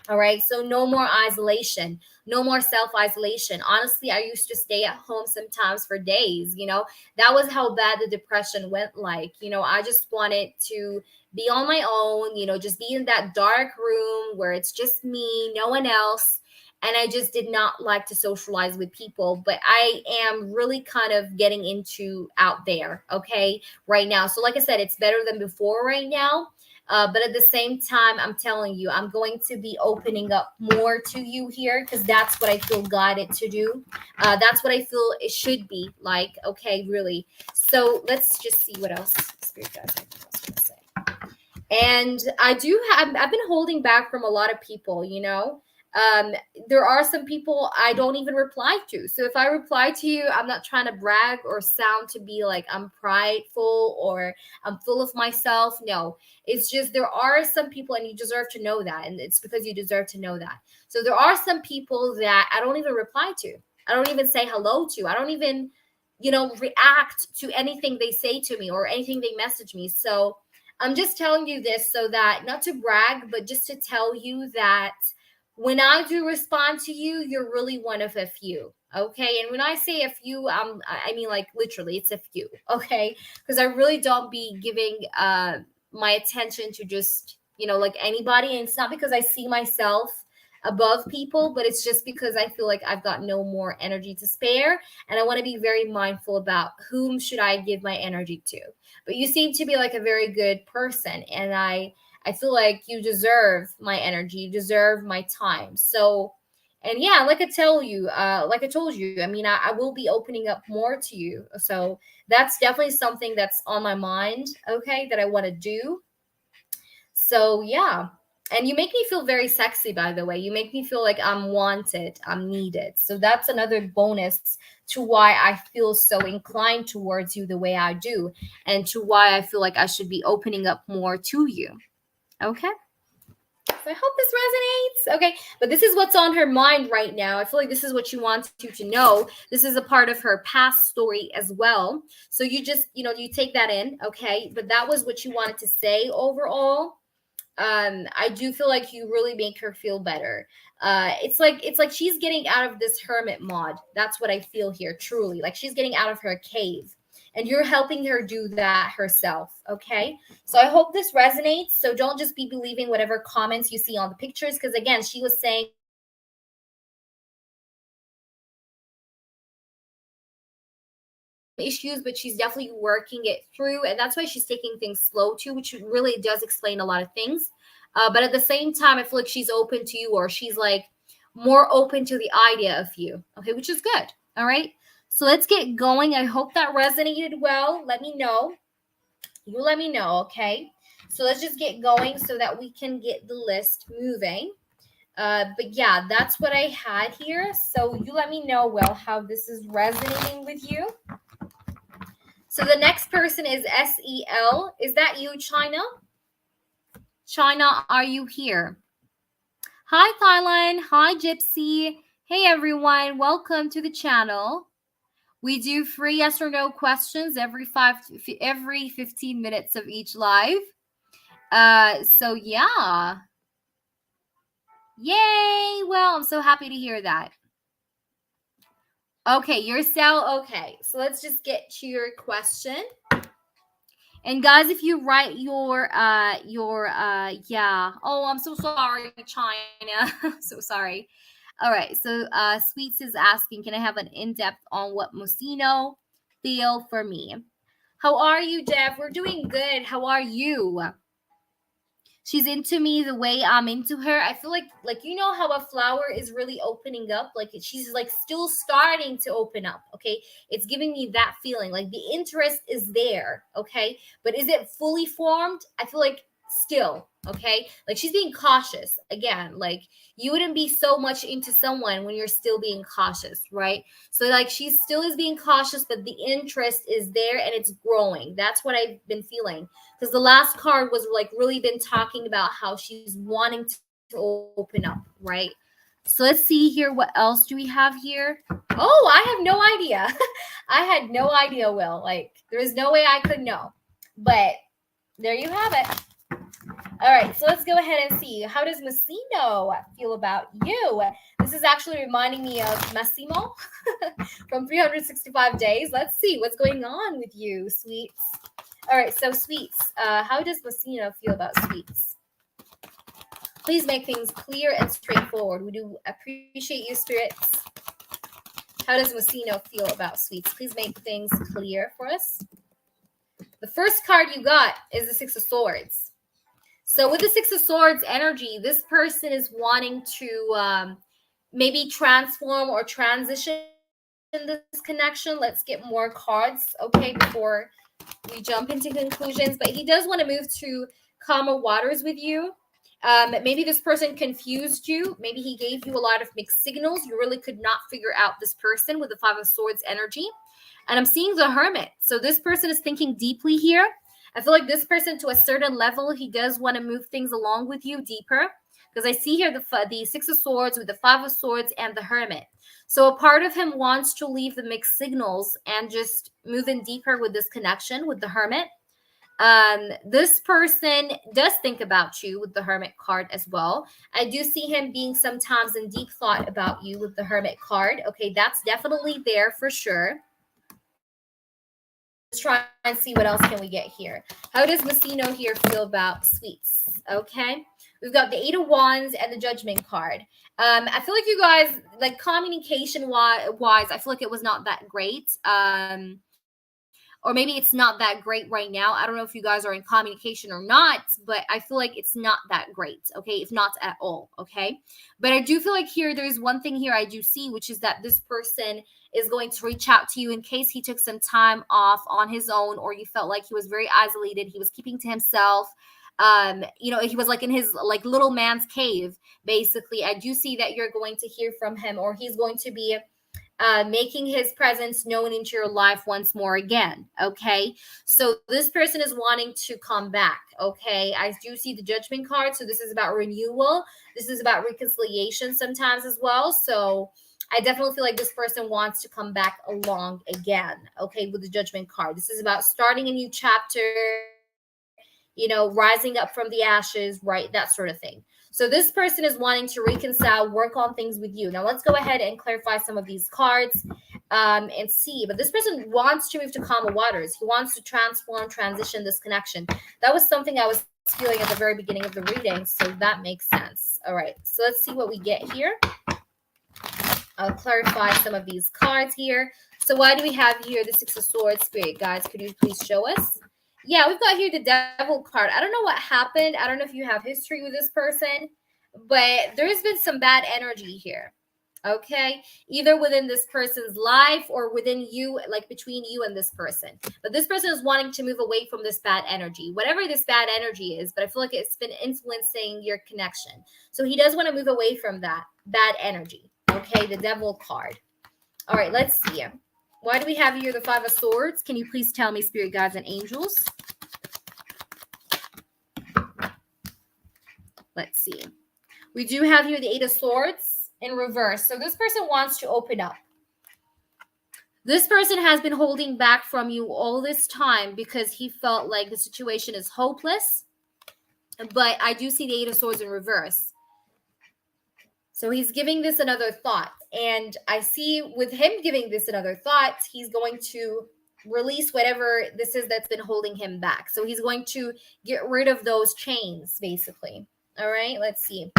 All right. So no more isolation, no more self-isolation. Honestly, I used to stay at home sometimes for days. You know, that was how bad the depression went. Like, you know, I just wanted to be on my own, you know, just be in that dark room where it's just me, no one else. And I just did not like to socialize with people, but I am really kind of getting into out there, okay, right now. So like I said, it's better than before right now. But at the same time, I'm telling you, I'm going to be opening up more to you here, because that's what I feel guided to do. That's what I feel it should be like. Okay, really. So let's just see what else Spirit guys was going to say. And I've been holding back from a lot of people, you know. There are some people I don't even reply to. So if I reply to you, I'm not trying to brag or sound to be like I'm prideful or I'm full of myself. No, it's just there are some people, and you deserve to know that. And it's because you deserve to know that. So there are some people that I don't even reply to. I don't even say hello to. I don't even, you know, react to anything they say to me or anything they message me. So I'm just telling you this so that, not to brag, but just to tell you that when I do respond to you, you're really one of a few. Okay. And when I say a few, I mean, like, literally, it's a few. Okay. Because I really don't be giving my attention to just, you know, like anybody. And it's not because I see myself above people, but it's just because I feel like I've got no more energy to spare. And I want to be very mindful about whom should I give my energy to. But you seem to be like a very good person. And I feel like you deserve my energy. You deserve my time. So, and yeah, like I told you, I mean, I will be opening up more to you. So that's definitely something that's on my mind, okay, that I want to do. So yeah. And you make me feel very sexy, by the way. You make me feel like I'm wanted, I'm needed. So that's another bonus to why I feel so inclined towards you the way I do, and to why I feel like I should be opening up more to you. Okay. So I hope this resonates. Okay. But this is what's on her mind right now. I feel like this is what she wants you to know. This is a part of her past story as well. So you just, you know, you take that in. Okay. But that was what you wanted to say overall. I do feel like you really make her feel better. It's like she's getting out of this hermit mod. That's what I feel here, truly. Like she's getting out of her cave, and you're helping her do that herself. Okay. So I hope this resonates. So don't just be believing whatever comments you see on the pictures, because again, she was saying issues, but she's definitely working it through, and that's why she's taking things slow too, which really does explain a lot of things. But at the same time, I feel like she's open to you, or she's like more open to the idea of you. Okay, which is good. All right. So let's get going. I hope that resonated well. Let me know. You let me know. Okay. So let's just get going so that we can get the list moving. But yeah, that's what I had here. So you let me know, well, how this is resonating with you. So the next person is SEL. Is that you, China? China, are you here? Hi, Thailand. Hi, Gypsy. Hey, everyone. Welcome to the channel. We do free yes or no questions every 15 minutes of each live. So yeah. Yay! Well, I'm so happy to hear that. Okay, your cell. Okay, so let's just get to your question. And guys, if you write your yeah. Oh, I'm so sorry, China. So sorry. All right, so Sweets is asking, can I have an in-depth on what Musino feel for me? How are you, Jeff? We're doing good. How are you? She's into me the way I'm into her. I feel like you know how a flower is really opening up, like she's like still starting to open up. Okay, it's giving me that feeling, like the interest is there. Okay, but is it fully formed? I feel like still. Okay, like she's being cautious again. Like you wouldn't be so much into someone when you're still being cautious, right? So like she still is being cautious, but the interest is there and it's growing. That's what I've been feeling, because the last card was like really been talking about how she's wanting to open up, right? So let's see here. What else do we have here? Oh, I have no idea. I had no idea, Will. Like there is no way I could know. But there you have it. All right, so let's go ahead and see. How does Massimo feel about you? This is actually reminding me of Massimo from 365 Days. Let's see what's going on with you, Sweets. All right, so Sweets, how does Massimo feel about Sweets? Please make things clear and straightforward. We do appreciate you, Spirits. How does Massimo feel about Sweets? Please make things clear for us. The first card you got is the Six of Swords. So with the Six of Swords energy, this person is wanting to maybe transform or transition this connection. Let's get more cards, okay, before we jump into conclusions. But he does want to move to calmer waters with you. Maybe this person confused you. Maybe he gave you a lot of mixed signals. You really could not figure out this person with the Five of Swords energy. And I'm seeing the Hermit. So this person is thinking deeply here. I feel like this person, to a certain level, he does want to move things along with you deeper. Because I see here the Six of Swords with the Five of Swords and the Hermit. So a part of him wants to leave the mixed signals and just move in deeper with this connection with the Hermit. This person does think about you with the Hermit card as well. I do see him being sometimes in deep thought about you with the Hermit card. Okay, that's definitely there for sure. Let's try and see what else can we get here. How does Massino here feel about Sweets? Okay, we've got the Eight of Wands and the Judgment card. I feel like you guys, like communication wise, I feel like it was not that great. Or maybe it's not that great right now. I don't know if you guys are in communication or not, but I feel like it's not that great, okay? If not at all, okay? But I do feel like here, there's one thing here I do see, which is that this person is going to reach out to you in case he took some time off on his own, or you felt like he was very isolated, he was keeping to himself. You know, he was like in his like little man's cave, basically. I do see that you're going to hear from him, or he's going to be making his presence known into your life once more again. Okay, so this person is wanting to come back. Okay, I do see the Judgment card, so this is about renewal. This is about reconciliation sometimes as well. So I definitely feel like this person wants to come back along again. Okay, with the Judgment card, this is about starting a new chapter, you know, rising up from the ashes, right? That sort of thing. So this person is wanting to reconcile, work on things with you. Now let's go ahead and clarify some of these cards and see. But this person wants to move to calmer waters. He wants to transform, transition this connection. That was something I was feeling at the very beginning of the reading, so that makes sense. All right, so let's see what we get here. I'll clarify some of these cards here. So why do we have here the Six of Swords, Spirit guides? Could you please show us? Yeah, we've got here the Devil card. I don't know what happened. I don't know if you have history with this person, but there's been some bad energy here. Okay, either within this person's life or within you, like between you and this person. But this person is wanting to move away from this bad energy, whatever this bad energy is. But I feel like it's been influencing your connection. So he does want to move away from that bad energy. Okay, the Devil card. All right, let's see. Why do we have here the Five of Swords? Can you please tell me, Spirit guides and angels? Let's see. We do have here the Eight of Swords in reverse. So this person wants to open up. This person has been holding back from you all this time because he felt like the situation is hopeless. but I do see the Eight of Swords in reverse. So he's giving this another thought. And I see with him giving this another thought, he's going to release whatever this is that's been holding him back. So he's going to get rid of those chains, basically. All right, let's see.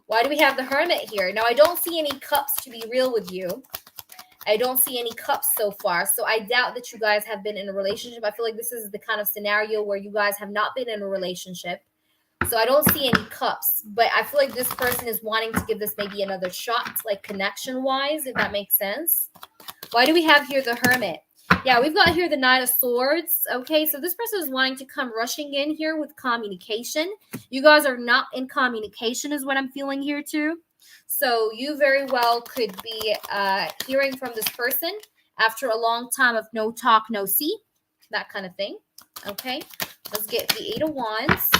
Why do we have the Hermit here? Now, I don't see any cups, to be real with you. I don't see any cups so far. So I doubt that you guys have been in a relationship. I feel like this is the kind of scenario where you guys have not been in a relationship. So I don't see any cups, but I feel like this person is wanting to give this maybe another shot, like connection-wise, if that makes sense. Why do we have here the Hermit? Yeah, we've got here the Knight of Swords. Okay, so this person is wanting to come rushing in here with communication. You guys are not in communication is what I'm feeling here too. So you very well could be hearing from this person after a long time of no talk, no see, that kind of thing. Okay, let's get the Eight of Wands.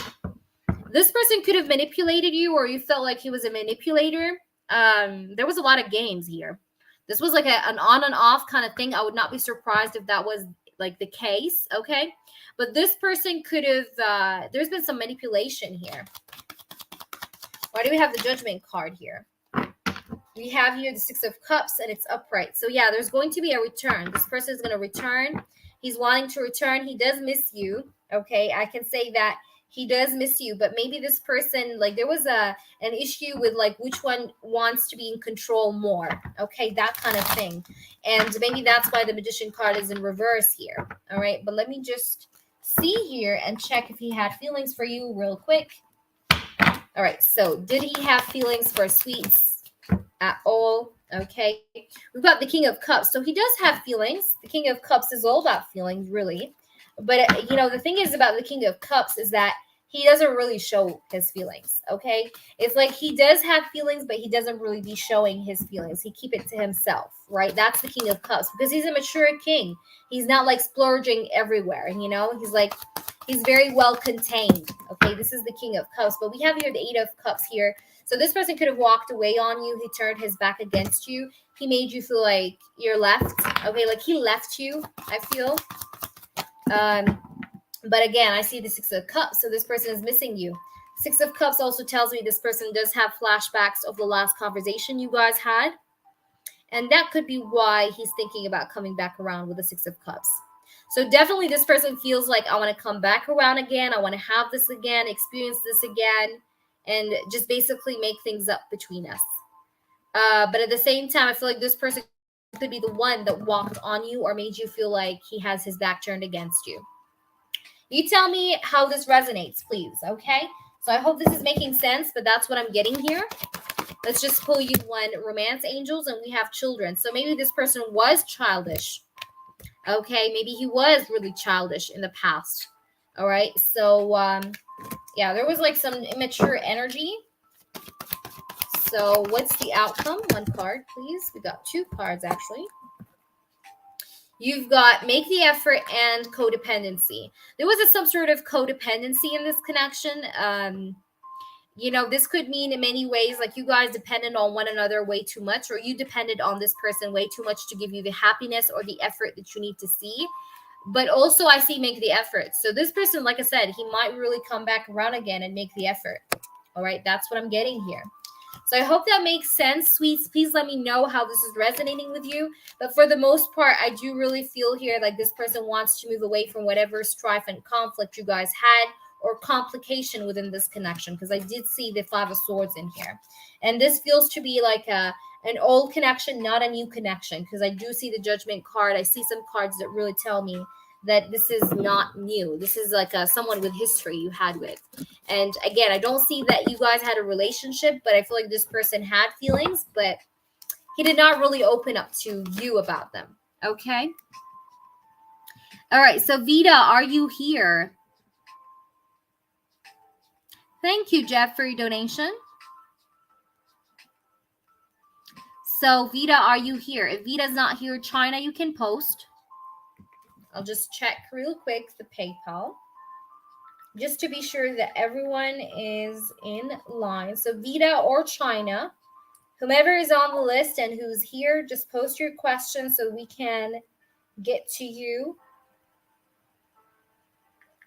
This person could have manipulated you, or you felt like he was a manipulator. There was a lot of games here. This was like an on and off kind of thing. I would not be surprised if that was like the case, okay? But this person could have, there's been some manipulation here. Why do we have the Judgment card here? We have here the Six of Cups, and it's upright. So yeah, there's going to be a return. This person is going to return. He's wanting to return. He does miss you, okay? I can say that. He does miss you, but maybe this person, like there was an issue with like which one wants to be in control more. Okay, that kind of thing. And maybe that's why the Magician card is in reverse here. All right, but let me just see here and check if he had feelings for you real quick. All right, so did he have feelings for Sweets at all? Okay, we've got the King of Cups. So he does have feelings. The King of Cups is all about feelings, really. But, you know, the thing is about the King of Cups is that he doesn't really show his feelings, okay? It's like he does have feelings, but he doesn't really be showing his feelings. He keep it to himself, right? That's the King of Cups because he's a mature king. He's not like splurging everywhere, you know? He's very well contained, okay? This is the King of Cups, but we have here the Eight of Cups here. So this person could have walked away on you. He turned his back against you. He made you feel like you're left, okay? Like he left you, I feel. But again, I see the Six of Cups, so this person is missing you. Six of Cups also tells me this person does have flashbacks of the last conversation you guys had. And that could be why he's thinking about coming back around with the Six of Cups. So definitely this person feels like I want to come back around again. I want to have this again, experience this again, and just basically make things up between us. But at the same time, I feel like this person could be the one that walked on you or made you feel like he has his back turned against you. You tell me how this resonates, please, okay? So I hope this is making sense, but that's what I'm getting here. Let's just pull you one Romance Angels, and we have children. So maybe this person was childish, okay? Maybe he was really childish in the past, all right? So, yeah, there was like some immature energy. So what's the outcome? One card, please. We got two cards, actually. You've got make the effort and codependency. There was some sort of codependency in this connection. You know, this could mean in many ways, like you guys depended on one another way too much, or you depended on this person way too much to give you the happiness or the effort that you need to see. But also I see make the effort. So this person, like I said, he might really come back around again and make the effort. All right, that's what I'm getting here. So I hope that makes sense, sweets. Please let me know how this is resonating with you. But for the most part, I do really feel here like this person wants to move away from whatever strife and conflict you guys had or complication within this connection, because I did see the Five of Swords in here. And this feels to be like an old connection, not a new connection, because I do see the Judgment card. I see some cards that really tell me that this is not new. This is like someone with history you had with. And again, I don't see that you guys had a relationship, but I feel like this person had feelings, but he did not really open up to you about them. Okay? All right, so Vita, are you here? Thank you, Jeff, for your donation. So Vita, are you here? If Vita's not here, China, you can post. I'll just check real quick the PayPal, just to be sure that everyone is in line. So Vita or China, whomever is on the list and who's here, just post your questions so we can get to you.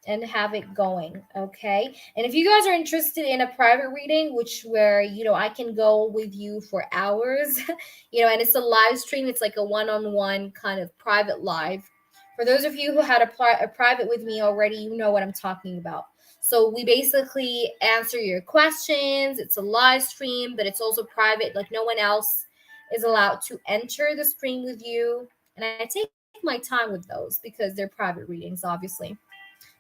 and have it going. Okay. And if you guys are interested in a private reading, where I can go with you for hours, and it's a live stream, it's like a one-on-one kind of private live. For those of you who had a private with me already, you know what I'm talking about. So we basically answer your questions. It's a live stream, but it's also private. Like, no one else is allowed to enter the stream with you. And I take my time with those because they're private readings, obviously.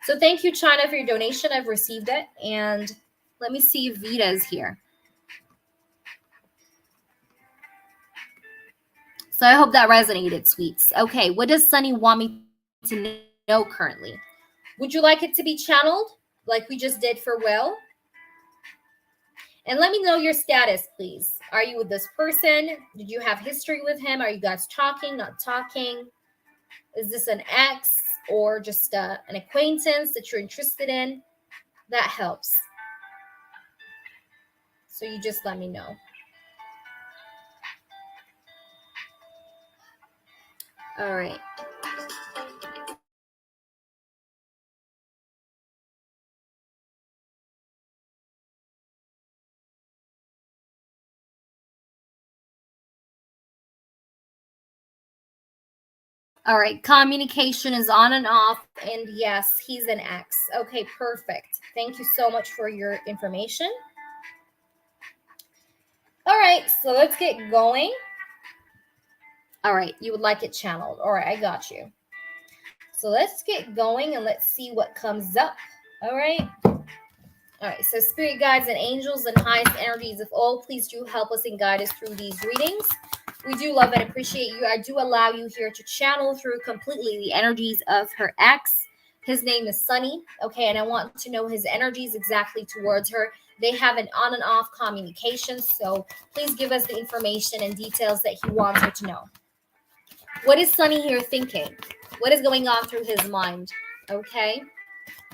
So thank you, China, for your donation. I've received it. And let me see if Vita is here. So I hope that resonated, sweets. Okay, what does Sunny want me to know currently? Would you like it to be channeled like we just did for Will? And let me know your status, please. Are you with this person? Did you have history with him? Are you guys talking, not talking? Is this an ex or just an acquaintance that you're interested in? That helps. So you just let me know. All right. All right, communication is on and off, and yes, he's an ex. Okay, perfect. Thank you so much for your information. All right, so let's get going. All right, you would like it channeled. All right, I got you. So let's get going and let's see what comes up. All right. All right, so spirit guides and angels and highest energies of all, please do help us and guide us through these readings. We do love and appreciate you. I do allow you here to channel through completely the energies of her ex. His name is Sunny, okay, and I want to know his energies exactly towards her. They have an on and off communication, so please give us the information and details that he wants her to know. What is Sunny here thinking? What is going on through his mind? Okay,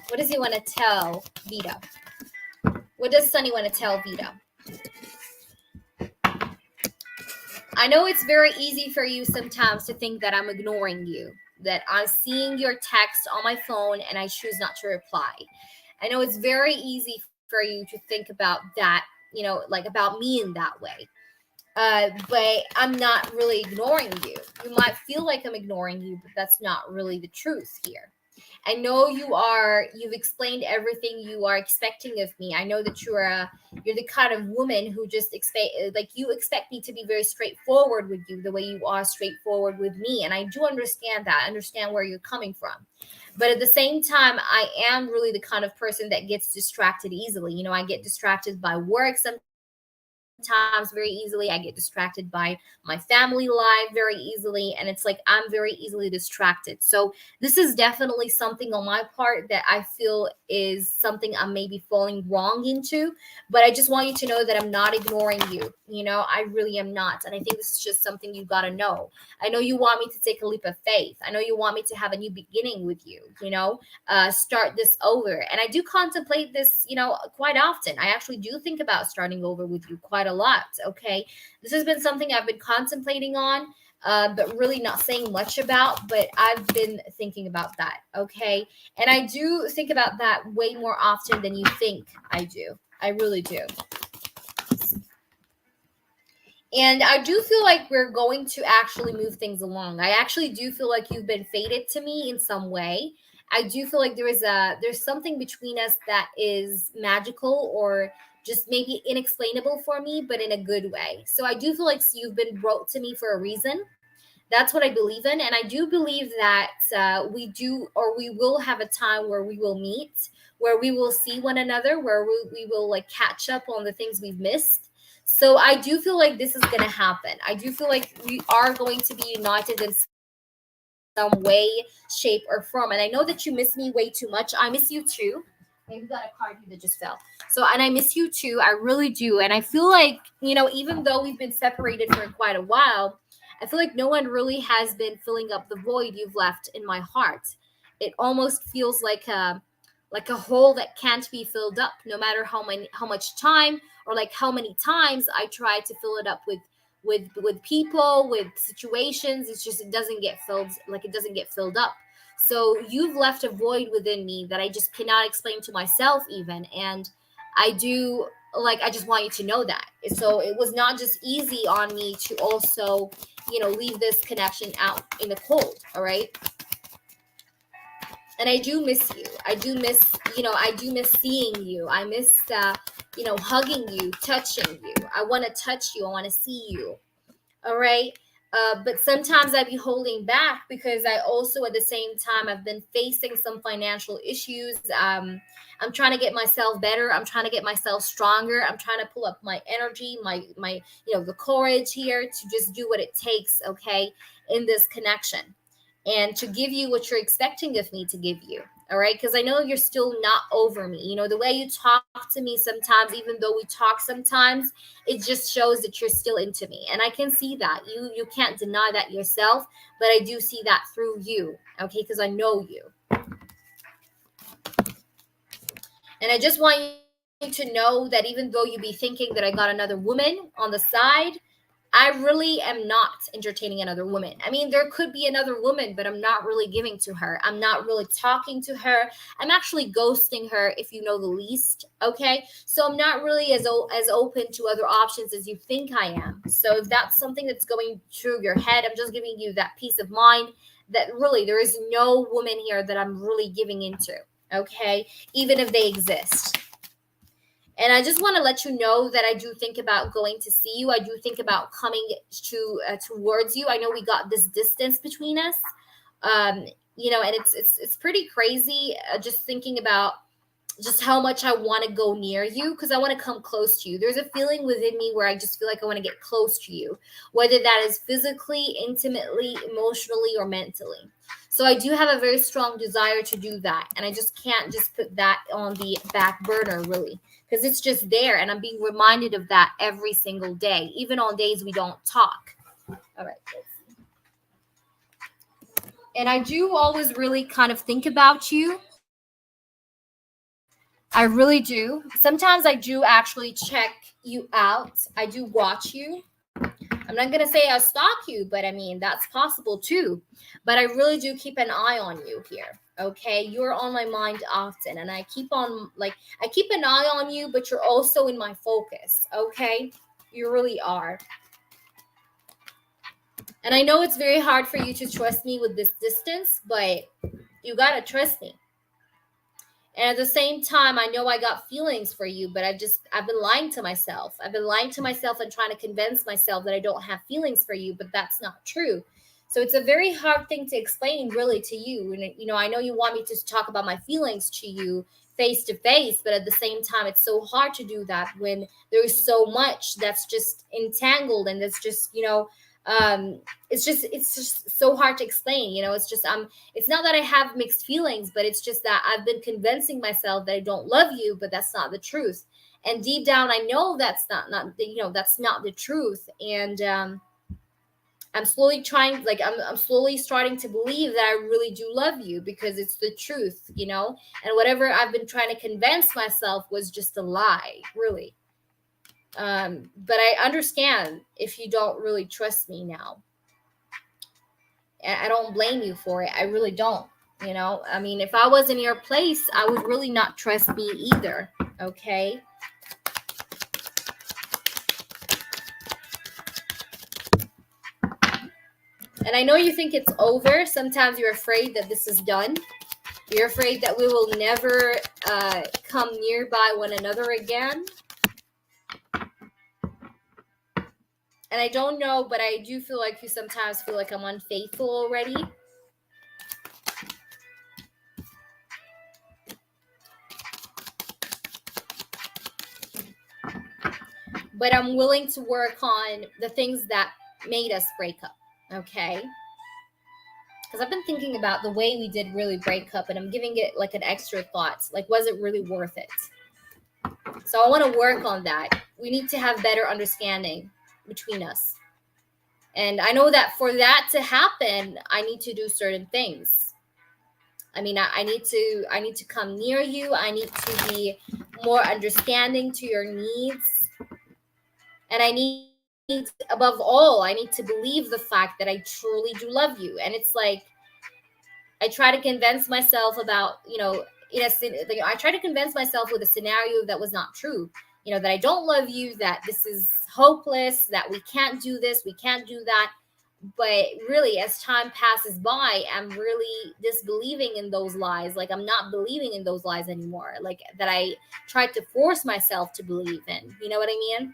what does he want to tell Vita? What does Sunny want to tell Vita? I know it's very easy for you sometimes to think that I'm ignoring you, that I'm seeing your text on my phone and I choose not to reply. I know it's very easy for you to think about that, like about me in that way. But I'm not really ignoring you. You might feel like I'm ignoring you, but that's not really the truth here. I know you've explained everything you are expecting of me. I know that you're the kind of woman who just you expect me to be very straightforward with you the way you are straightforward with me. And I do understand that. I understand where you're coming from. But at the same time, I am really the kind of person that gets distracted easily. I get distracted by work sometimes very easily. I get distracted by my family life very easily, and it's like I'm very easily distracted. So this is definitely something on my part that I feel is something I'm maybe falling wrong into, but I just want you to know that I'm not ignoring you. I really am not, and I think this is just something you got to know. I know you want me to take a leap of faith. I know you want me to have a new beginning with you, start this over, and I do contemplate this quite often. I actually do think about starting over with you quite a lot. Okay, this has been something I've been contemplating on, but really not saying much about, but I've been thinking about that. Okay, and I do think about that way more often than you think I do. I really do. And I do feel like we're going to actually move things along. I actually do feel like you've been fated to me in some way. I do feel like there's something between us that is magical or just maybe inexplainable for me, but in a good way. So I do feel like you've been brought to me for a reason. That's what I believe in. And I do believe that we will have a time where we will meet, where we will see one another, where we will like catch up on the things we've missed. So I do feel like this is going to happen. I do feel like we are going to be united in some way, shape, or form. And I know that you miss me way too much. I miss you too. Maybe got a card here that just fell. So, and I miss you too. I really do. And I feel like, even though we've been separated for quite a while, I feel like no one really has been filling up the void you've left in my heart. It almost feels like a hole that can't be filled up, no matter how much time or like how many times I try to fill it up with people, with situations. It doesn't get filled up. So you've left a void within me that I just cannot explain to myself even. And I do, like, I just want you to know that. So it was not just easy on me to also, leave this connection out in the cold. All right. And I do miss you. I do miss, I do miss seeing you. I miss, hugging you, touching you. I want to touch you. I want to see you. All right. But sometimes I be holding back because I also, at the same time, I've been facing some financial issues. I'm trying to get myself better. I'm trying to get myself stronger. I'm trying to pull up my energy, my the courage here to just do what it takes, okay, in this connection, and to give you what you're expecting of me to give you. All right. Because I know you're still not over me. The way you talk to me sometimes, even though we talk sometimes, it just shows that you're still into me. And I can see that. You can't deny that yourself, but I do see that through you. Okay. Because I know you. And I just want you to know that even though you be thinking that I got another woman on the side, I really am not entertaining another woman. I mean, there could be another woman, but I'm not really giving to her. I'm not really talking to her. I'm actually ghosting her, if you know the least. Okay. So I'm not really as open to other options as you think I am. So if that's something that's going through your head, I'm just giving you that peace of mind that really there is no woman here that I'm really giving into. Okay. Even if they exist. And I just want to let you know that I do think about going to see you. I do think about coming towards you. I know we got this distance between us, and it's pretty crazy just thinking about just how much I want to go near you because I want to come close to you. There's a feeling within me where I just feel like I want to get close to you, whether that is physically, intimately, emotionally, or mentally. So I do have a very strong desire to do that. And I just can't just put that on the back burner, really, because it's just there. And I'm being reminded of that every single day, even on days we don't talk. All right. And I do always really kind of think about you. I really do. Sometimes I do actually check you out. I do watch you. I'm not going to say I stalk you, but I mean, that's possible too. But I really do keep an eye on you here. Okay. You're on my mind often. And I keep an eye on you, but you're also in my focus. Okay. You really are. And I know it's very hard for you to trust me with this distance, but you got to trust me. And at the same time, I know I got feelings for you, but I've been lying to myself. I've been lying to myself and trying to convince myself that I don't have feelings for you, but that's not true. So it's a very hard thing to explain really to you. And, I know you want me to talk about my feelings to you face to face, but at the same time, it's so hard to do that when there's so much that's just entangled and that's just, it's just so hard to explain. It's not that I have mixed feelings, but it's just that I've been convincing myself that I don't love you, but that's not the truth. And deep down, I know that's not that's not the truth. And I'm slowly I'm slowly starting to believe that I really do love you because it's the truth, and whatever I've been trying to convince myself was just a lie, really. But I understand if you don't really trust me now. I don't blame you for it. I really don't. I mean, if I was in your place, I would really not trust me either. Okay. And I know you think it's over. Sometimes you're afraid that this is done. You're afraid that we will never come nearby one another again. And I don't know, but I do feel like you sometimes feel like I'm unfaithful already. But I'm willing to work on the things that made us break up, okay? Because I've been thinking about the way we did really break up, and I'm giving it like an extra thought. Like, was it really worth it? So I want to work on that. We need to have better understanding between us. And I know that for that to happen, I need to do certain things. I mean, I need to come near you. I need to be more understanding to your needs. And I need, above all, I need to believe the fact that I truly do love you. And it's like, I try to convince myself about, I try to convince myself with a scenario that was not true. That I don't love you, that this is hopeless, that we can't do this, we can't do that. But really, as time passes by, I'm really disbelieving in those lies. Like, I'm not believing in those lies anymore. Like, that I tried to force myself to believe in. You know what I mean?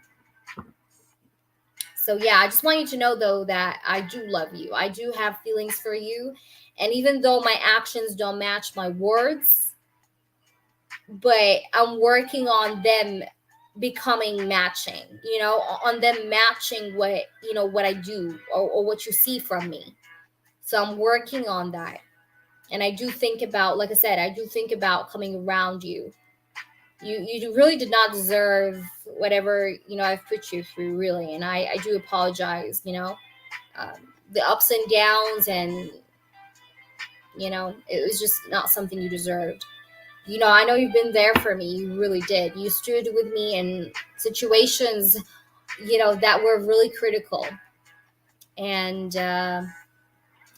So yeah, I just want you to know, though, that I do love you. I do have feelings for you. And even though my actions don't match my words, but I'm working on them becoming matching, on them matching what I do, or what you see from me. So I'm working on that. And I do think about, like I said, I do think about coming around you. You really did not deserve whatever, I've put you through, really. And I do apologize, the ups and downs, and, it was just not something you deserved. I know you've been there for me. You really did. You stood with me in situations, that were really critical. And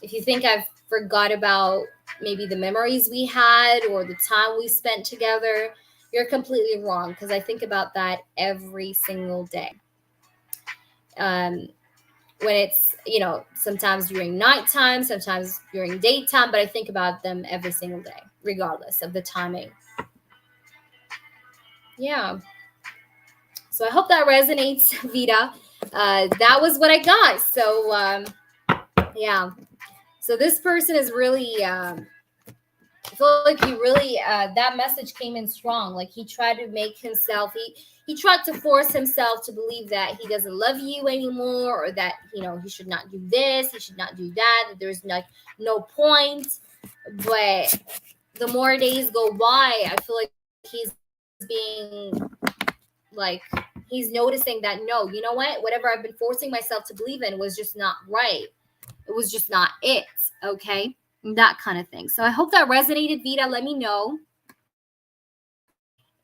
if you think I've forgot about maybe the memories we had or the time we spent together, you're completely wrong, because I think about that every single day. When it's, sometimes during nighttime, sometimes during daytime, but I think about them every single day, regardless of the timing. Yeah. So I hope that resonates, Vita. That was what I got. So, yeah. So this person is really, I feel like he really, that message came in strong. Like, he tried to make himself, he tried to force himself to believe that he doesn't love you anymore, or that, he should not do this, he should not do that there's no point. But the more days go by, I feel like he's being, like, he's noticing that, no, you know what? Whatever I've been forcing myself to believe in was just not right. It was just not it. Okay. That kind of thing. So I hope that resonated, Vita. Let me know.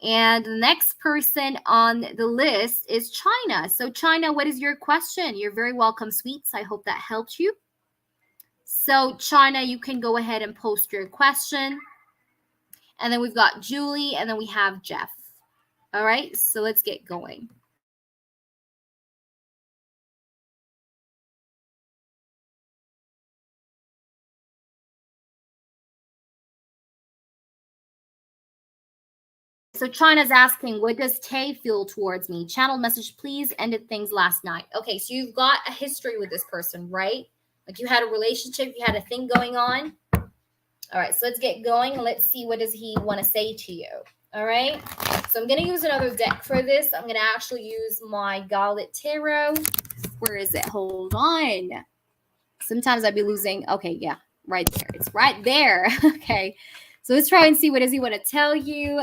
And the next person on the list is China. So China, what is your question? You're very welcome, sweets. I hope that helped you. So China, you can go ahead and post your question. And then we've got Julie, and then we have Jeff. All right, so let's get going. So China's asking, what does Tay feel towards me? Channel message, please. Ended things last night. Okay, so you've got a history with this person, right? Like, you had a relationship, you had a thing going on. All right, so let's get going, and let's see, what does he want to say to you? All right, so I'm going to use another deck for this. I'm going to actually use my Gauntlet Tarot. Where is it? Hold on. Sometimes I'd be losing. Okay, yeah, right there. It's right there. Okay, so let's try and see, what does he want to tell you?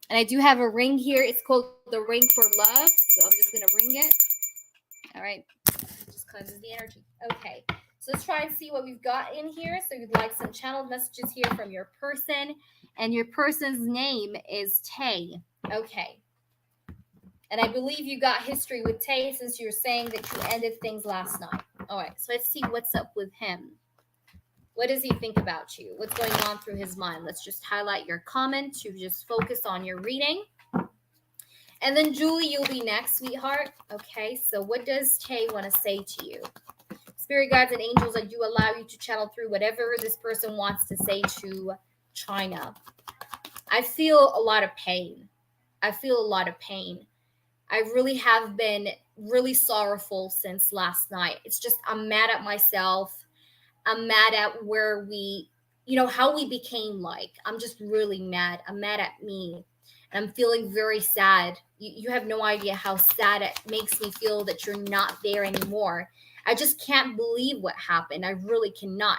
And I do have a ring here. It's called the Ring for Love. So I'm just going to ring it. All right. Just cleanses the energy. Okay. So let's try and see what we've got in here. So you'd like some channeled messages here from your person. And your person's name is Tay. Okay. And I believe you got history with Tay, since you're saying that you ended things last night. All right. So let's see what's up with him. What does he think about you? What's going on through his mind? Let's just highlight your comment to just focus on your reading. And then Julie, you'll be next, sweetheart. Okay, so what does Tay want to say to you? Spirit guides and angels, I do allow you to channel through whatever this person wants to say to China. I feel a lot of pain. I feel a lot of pain. I really have been really sorrowful since last night. It's just, I'm mad at myself. I'm mad at where we, how we became like. I'm just really mad. I'm mad at me. And I'm feeling very sad. You have no idea how sad it makes me feel that you're not there anymore. I just can't believe what happened. I really cannot.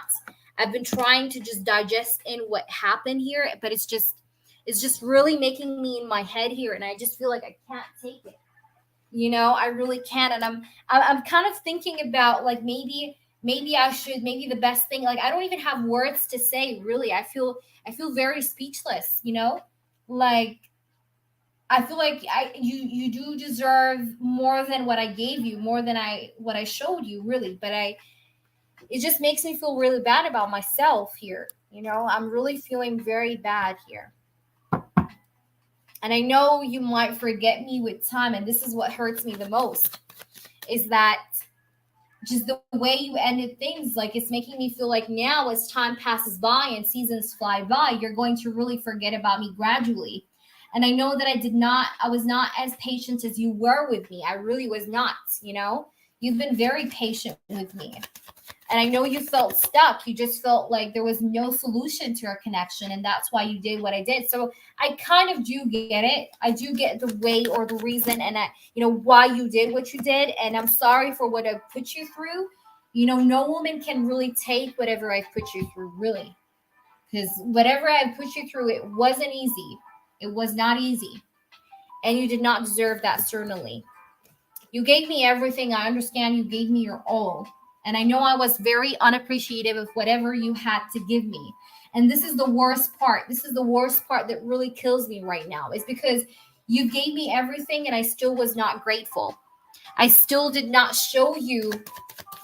I've been trying to just digest in what happened here, but it's just really making me in my head here. And I just feel like I can't take it. I really can't. And I'm kind of thinking about, like, maybe I should, maybe the best thing, like, I don't even have words to say, really. I feel very speechless, like, I feel like you do deserve more than what I gave you, more than what I showed you, really. But it just makes me feel really bad about myself here. You know, I'm really feeling very bad here. And I know you might forget me with time, and this is what hurts me the most, is that just the way you ended things, like it's making me feel like now as time passes by and seasons fly by, you're going to really forget about me gradually. And I know that I was not as patient as you were with me. I really was not, you know? You've been very patient with me. And I know you felt stuck. You just felt like there was no solution to our connection. And that's why you did what I did. So I kind of do get it. I do get the way or the reason and why you did what you did. And I'm sorry for what I put you through. You know, no woman can really take whatever I've put you through, really. Because whatever I put you through, it wasn't easy. It was not easy. And you did not deserve that, certainly. You gave me everything. I understand you gave me your all. And I know I was very unappreciative of whatever you had to give me. And this is the worst part. This is the worst part that really kills me right now, is because you gave me everything and I still was not grateful. I still did not show you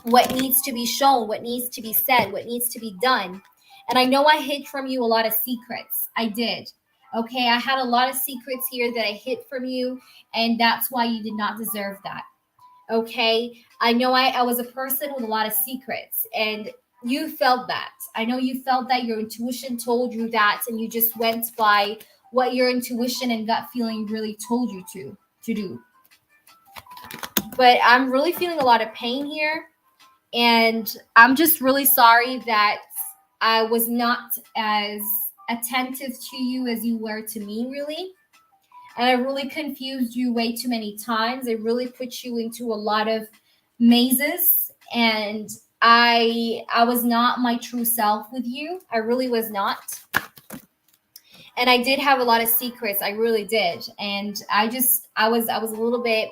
what needs to be shown, what needs to be said, what needs to be done. And I know I hid from you a lot of secrets. I did. Okay, I had a lot of secrets here that I hid from you, and that's why you did not deserve that. Okay, I know I was a person with a lot of secrets, and you felt that. I know you felt that. Your intuition told you that, and you just went by what your intuition and gut feeling really told you to do. But I'm really feeling a lot of pain here, and I'm just really sorry that I was not as attentive to you as you were to me, really. And I really confused you way too many times. It really put you into a lot of mazes, and I was not my true self with you. I really was not. And I did have a lot of secrets. I really did. And I was a little bit,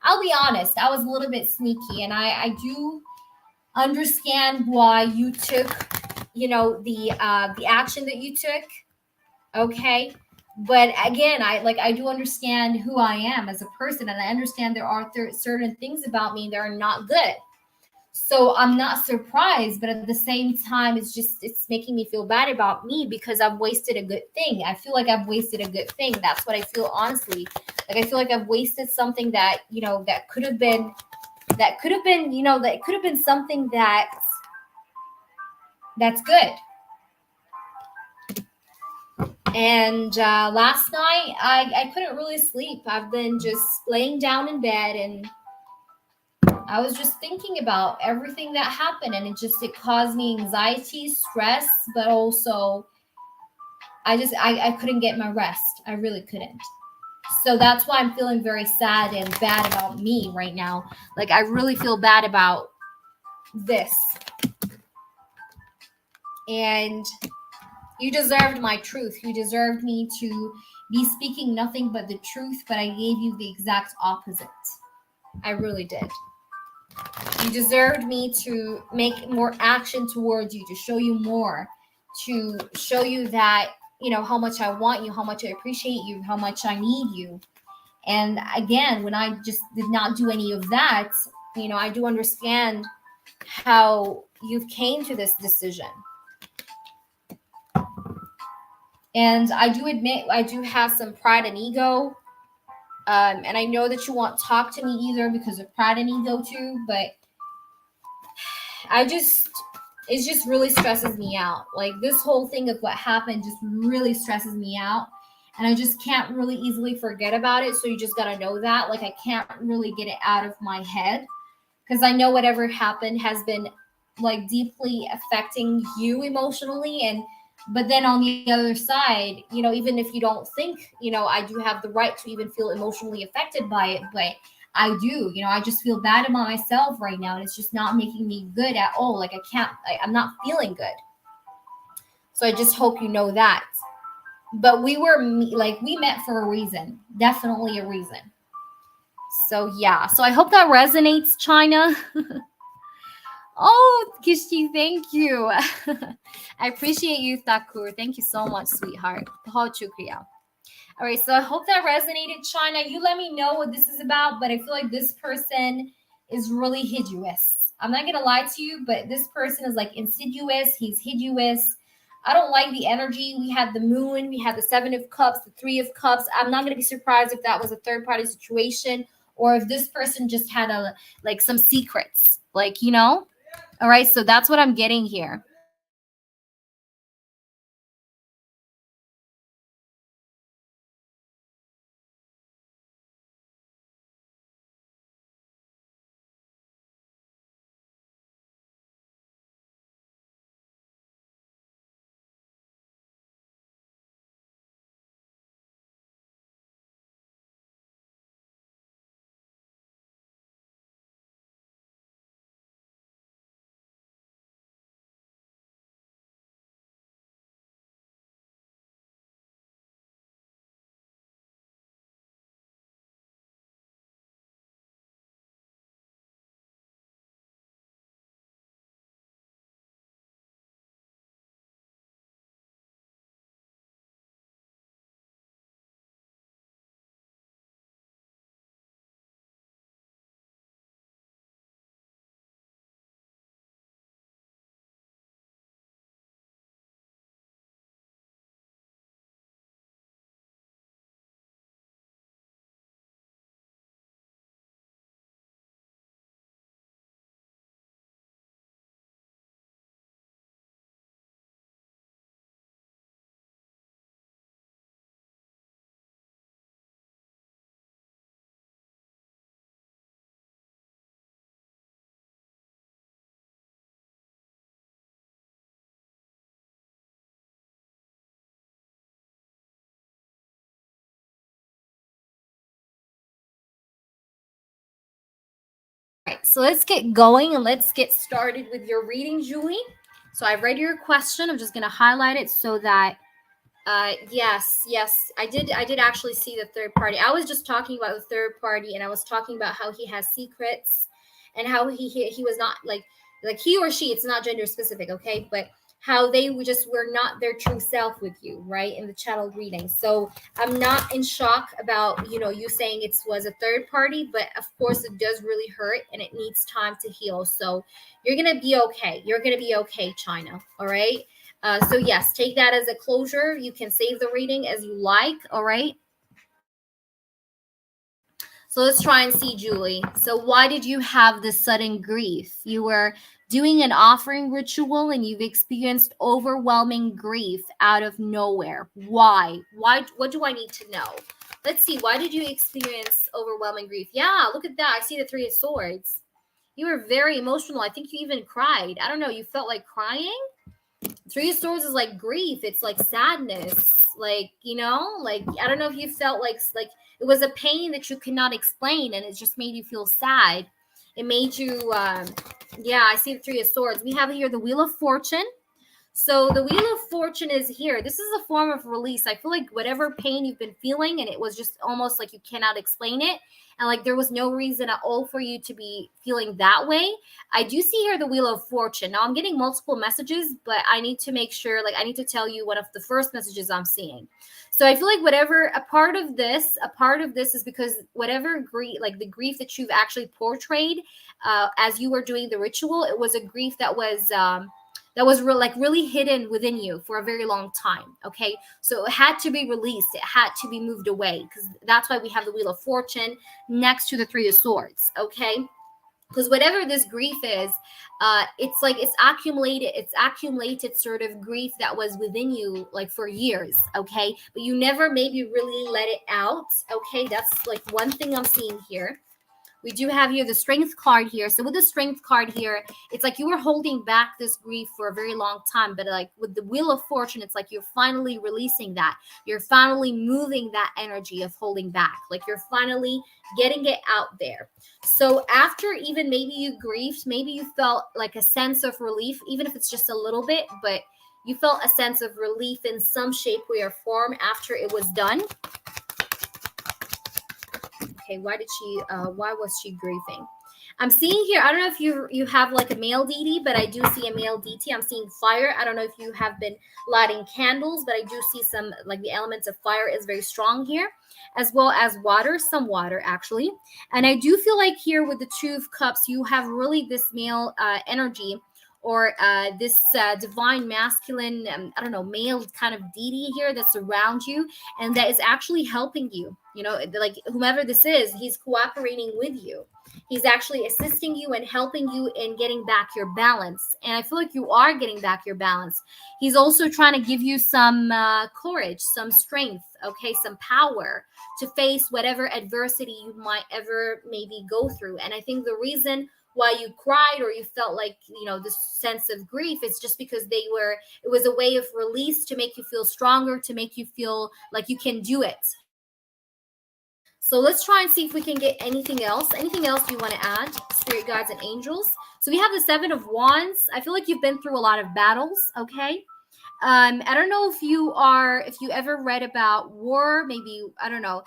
I'll be honest, I was a little bit sneaky, and I do understand why you took, the action that you took. Okay. But again, I do understand who I am as a person, and I understand there are certain things about me that are not good. So I'm not surprised, but at the same time, it's making me feel bad about me because I've wasted a good thing. I feel like I've wasted a good thing. That's what I feel, honestly. Like I feel like I've wasted something that, that could have been something that's good. And last night, I couldn't really sleep. I've been just laying down in bed, and I was just thinking about everything that happened, and it caused me anxiety, stress, but also I couldn't get my rest. I really couldn't. So that's why I'm feeling very sad and bad about me right now. Like I really feel bad about this. And you deserved my truth. You deserved me to be speaking nothing but the truth, but I gave you the exact opposite. I really did. You deserved me to make more action towards you, to show you more, to show you that, how much I want you, how much I appreciate you, how much I need you. And again, when I just did not do any of that, I do understand how you've came to this decision. And I do admit I do have some pride and ego. And I know that you won't talk to me either because of pride and ego too. But it just really stresses me out. Like this whole thing of what happened just really stresses me out. And I just can't really easily forget about it. So you just got to know that. Like I can't really get it out of my head. Because I know whatever happened has been like deeply affecting you emotionally. But then on the other side, even if you don't think, I do have the right to even feel emotionally affected by it, but I do, I just feel bad about myself right now. And it's just not making me good at all. Like I'm not feeling good. So I just hope you know that. But we met for a reason, definitely a reason. So yeah, so I hope that resonates, China. Oh, Kishti, thank you. I appreciate you, Thakur. Thank you so much, sweetheart. Bahut shukriya. All right, so I hope that resonated, China. You let me know what this is about, but I feel like this person is really hideous. I'm not gonna lie to you, but this person is like insidious. He's hideous. I don't like the energy. We had the moon, we had the 7 of cups, the 3 of cups. I'm not gonna be surprised if that was a third party situation, or if this person just had a like some secrets, like, you know. All right, so that's what I'm getting here. All right, so let's get going and let's get started with your reading, Julie. So I've read your question. I'm just going to highlight it so that yes, I did actually see the third party. I was just talking about the third party, and I was talking about how he has secrets and how he was not like he or she, it's not gender specific, okay? But how they just were not their true self with you, right? In the channel reading. So I'm not in shock about, you saying it was a third party, but of course it does really hurt and it needs time to heal. So you're going to be okay. You're going to be okay, China. All right. So yes, take that as a closure. You can save the reading as you like. All right. So let's try and see, Julie. So why did you have this sudden grief? You were doing an offering ritual and you've experienced overwhelming grief out of nowhere. Why? What do I need to know? Let's see. Why did you experience overwhelming grief? Yeah, look at that. I see the 3 of Swords. You were very emotional. I think you even cried. I don't know. You felt like crying? 3 of Swords is like grief. It's like sadness. Like, like I don't know if you felt like it was a pain that you cannot explain and it just made you feel sad. It made you yeah, I see the 3 of Swords. We have here the Wheel of Fortune. So the Wheel of Fortune is here. This is a form of release. I feel like whatever pain you've been feeling, and it was just almost like you cannot explain it, and like there was no reason at all for you to be feeling that way. I do see here the Wheel of Fortune. Now I'm getting multiple messages, but I need to make sure, like I need to tell you one of the first messages I'm seeing. So I feel like whatever a part of this is because whatever grief, like the grief that you've actually portrayed as you were doing the ritual, it was a grief that was really hidden within you for a very long time. Okay, so it had to be released, it had to be moved away, because that's why we have the Wheel of Fortune next to the 3 of Swords. Okay, because whatever this grief is, it's like it's accumulated sort of grief that was within you like for years. Okay, but you never maybe really let it out. Okay, that's like one thing I'm seeing here. We do have here the Strength card here. So with the Strength card here, it's like you were holding back this grief for a very long time. But like with the Wheel of Fortune, it's like you're finally releasing that. You're finally moving that energy of holding back. Like you're finally getting it out there. So after even maybe you grieved, maybe you felt like a sense of relief, even if it's just a little bit, but you felt a sense of relief in some shape, way, or form after it was done. Okay, why was she grieving? I'm seeing here, I don't know if you have like a male deity, but I do see a male deity. I'm seeing fire. I don't know if you have been lighting candles, but I do see some, like the elements of fire is very strong here, as well as water, some water actually. And I do feel like here with the Two of Cups, you have really this male energy, or this divine masculine, I don't know, male kind of deity here that's around you, and that is actually helping you. You know, like whomever this is, he's cooperating with you. He's actually assisting you and helping you in getting back your balance. And I feel like you are getting back your balance. He's also trying to give you some courage, some strength, okay, some power to face whatever adversity you might ever maybe go through. And I think the reason why you cried or you felt like, you know, this sense of grief, is just because it was a way of release to make you feel stronger, to make you feel like you can do it. So let's try and see if we can get anything else. Anything else you want to add, spirit guides and angels? So we have the Seven of Wands. I feel like you've been through a lot of battles, okay? I don't know if you ever read about war, maybe, I don't know.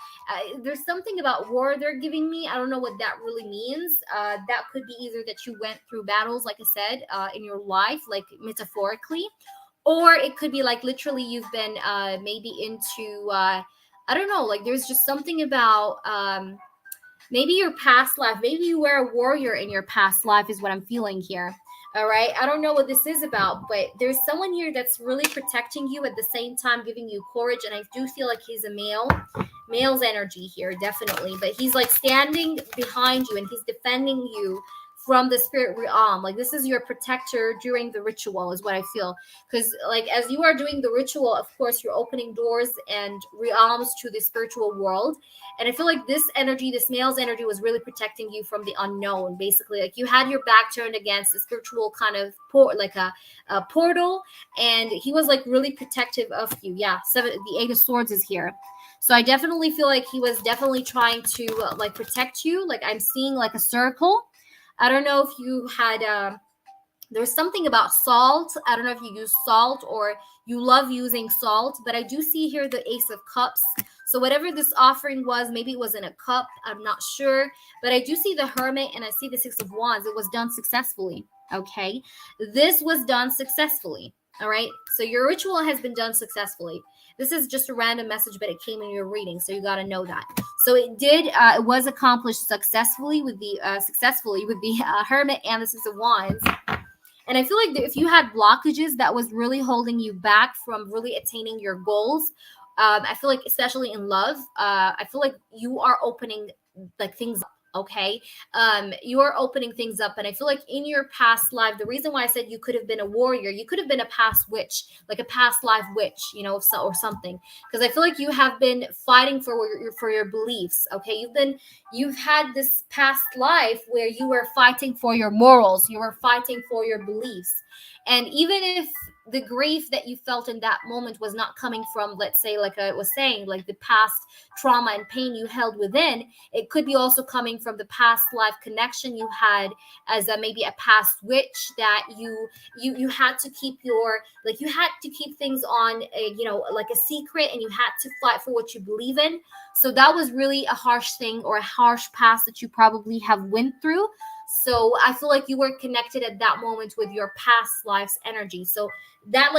There's something about war they're giving me. I don't know what that really means. That could be either that you went through battles, like I said, in your life, like metaphorically, or it could be like literally you've been maybe into, I don't know, like there's just something about maybe your past life. Maybe you were a warrior in your past life is what I'm feeling here. All right. I don't know what this is about, but there's someone here that's really protecting you at the same time, giving you courage. And I do feel like he's a male's energy here, definitely. But he's like standing behind you and he's defending you from the spirit realm. Like this is your protector during the ritual is what I feel. Because like as you are doing the ritual, of course, you're opening doors and realms to the spiritual world. And I feel like this energy, this male's energy, was really protecting you from the unknown. Basically, like you had your back turned against the spiritual kind of like a portal, and he was like really protective of you. Yeah, the Eight of Swords is here. So I definitely feel like he was definitely trying to like protect you. Like I'm seeing like a circle. I don't know if you had there's something about salt. I don't know if you use salt or you love using salt, but I do see here the Ace of Cups. So whatever this offering was, maybe it was in a cup, I'm not sure, but I do see the Hermit and I see the Six of Wands. It was done successfully. Okay, this was done successfully. All right, so your ritual has been done successfully. This is just a random message, but it came in your reading, so you got to know that. So it did. It was accomplished successfully with the Hermit and the Six of Wands. And I feel like if you had blockages that was really holding you back from really attaining your goals, I feel like especially in love, I feel like you are opening like things up. Okay, you are opening things up, and I feel like in your past life, the reason why I said you could have been a warrior, you could have been a past witch, like a past life witch, you know, or something, because I feel like you have been fighting for your beliefs. Okay, you've had this past life where you were fighting for your morals, you were fighting for your beliefs, and even if the grief that you felt in that moment was not coming from, let's say, like I was saying, like the past trauma and pain you held within, it could be also coming from the past life connection you had as maybe a past witch, that you had to keep you had to keep things on a, you know, like a secret, and you had to fight for what you believe in. So that was really a harsh thing or a harsh past that you probably have went through. So I feel like you were connected at that moment with your past life's energy. So that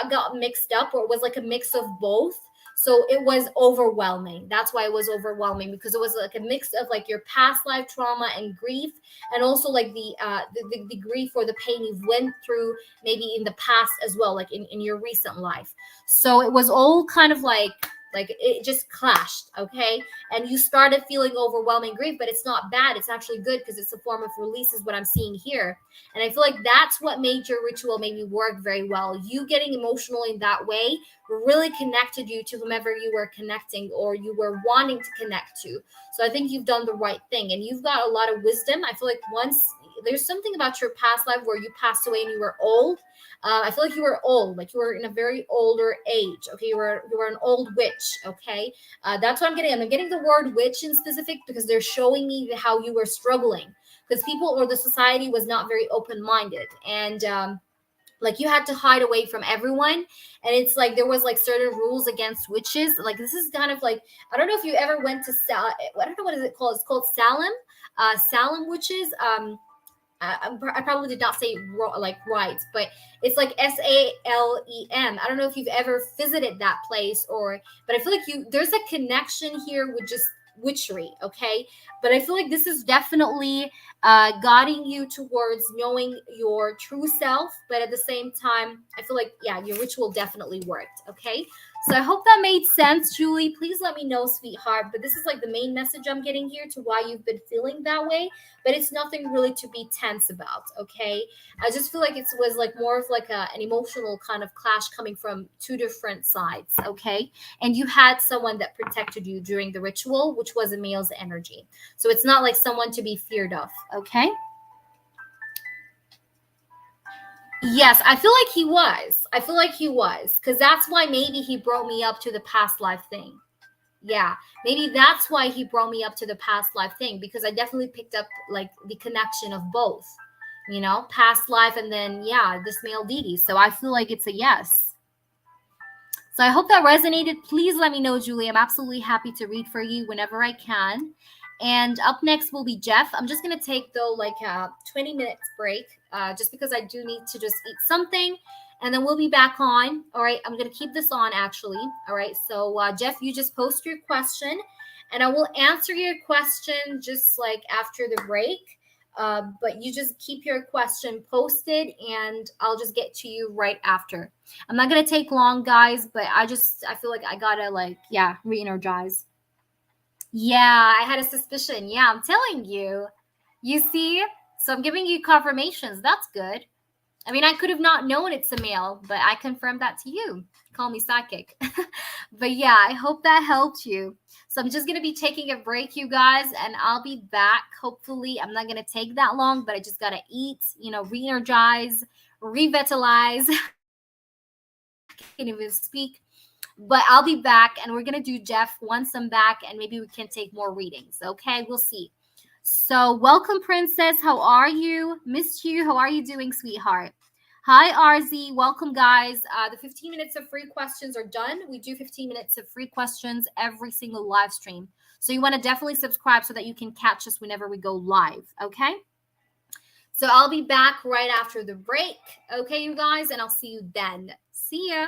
got mixed up, or it was like a mix of both. So it was overwhelming. That's why it was overwhelming, because it was like a mix of like your past life trauma and grief, and also like the grief or the pain you've went through maybe in the past as well, like in your recent life. So it was all kind of like it just clashed. Okay, and you started feeling overwhelming grief, but it's not bad, it's actually good, because it's a form of release is what I'm seeing here. And I feel like that's what made your ritual maybe work very well. You getting emotional in that way really connected you to whomever you were connecting or you were wanting to connect to. So I think you've done the right thing, and you've got a lot of wisdom. I feel like once there's something about your past life where you passed away and you were old. I feel like you were old, like you were in a very older age. Okay, you were an old witch. Okay, that's what I'm getting. I'm getting the word witch in specific because they're showing me how you were struggling, because people or the society was not very open-minded, and Like you had to hide away from everyone, and it's like there was like certain rules against witches. Like this is kind of like, I don't know if you ever went to I don't know what is it called. It's called Salem, Salem witches. I probably did not say like right, but it's like Salem. I don't know if you've ever visited that place, or, but I feel like there's a connection here with just witchery, okay? But I feel like this is definitely guiding you towards knowing your true self, but at the same time, I feel like, yeah, your ritual definitely worked, okay? So I hope that made sense, Julie. Please let me know, sweetheart. But this is like the main message I'm getting here to why you've been feeling that way. But it's nothing really to be tense about, okay? I just feel like it was like more of like an emotional kind of clash coming from two different sides, okay? And you had someone that protected you during the ritual, which was a male's energy. So it's not like someone to be feared of, okay? Yes, I feel like he was. I feel like he was. Because that's why maybe he brought me up to the past life thing. Yeah, maybe that's why he brought me up to the past life thing, because I definitely picked up like the connection of both, you know, past life and then, yeah, this male deity. So I feel like it's a yes. So I hope that resonated. Please let me know, Julie. I'm absolutely happy to read for you whenever I can. And up next will be Jeff. I'm just going to take, though, like a 20 minutes break just because I do need to just eat something. And then we'll be back on. All right. I'm going to keep this on, actually. All right. So, Jeff, you just post your question, and I will answer your question just like after the break. But you just keep your question posted, and I'll just get to you right after. I'm not going to take long, guys, but I feel like I got to, like, yeah, re-energize. Yeah, I had a suspicion. Yeah, I'm telling you. You see? So I'm giving you confirmations. That's good. I mean, I could have not known it's a male, but I confirmed that to you. Call me psychic. But yeah, I hope that helped you. So I'm just going to be taking a break, you guys, and I'll be back. Hopefully, I'm not going to take that long, but I just got to eat, you know, re-energize, revitalize. Can't even speak. But I'll be back, and we're going to do Jeff once I'm back, and maybe we can take more readings. Okay, we'll see. So welcome, Princess. How are you? Missed you. How are you doing, sweetheart? Hi, RZ. Welcome, guys. The 15 minutes of free questions are done. We do 15 minutes of free questions every single live stream. So you want to definitely subscribe so that you can catch us whenever we go live, okay? So I'll be back right after the break, okay, you guys? And I'll see you then. See ya.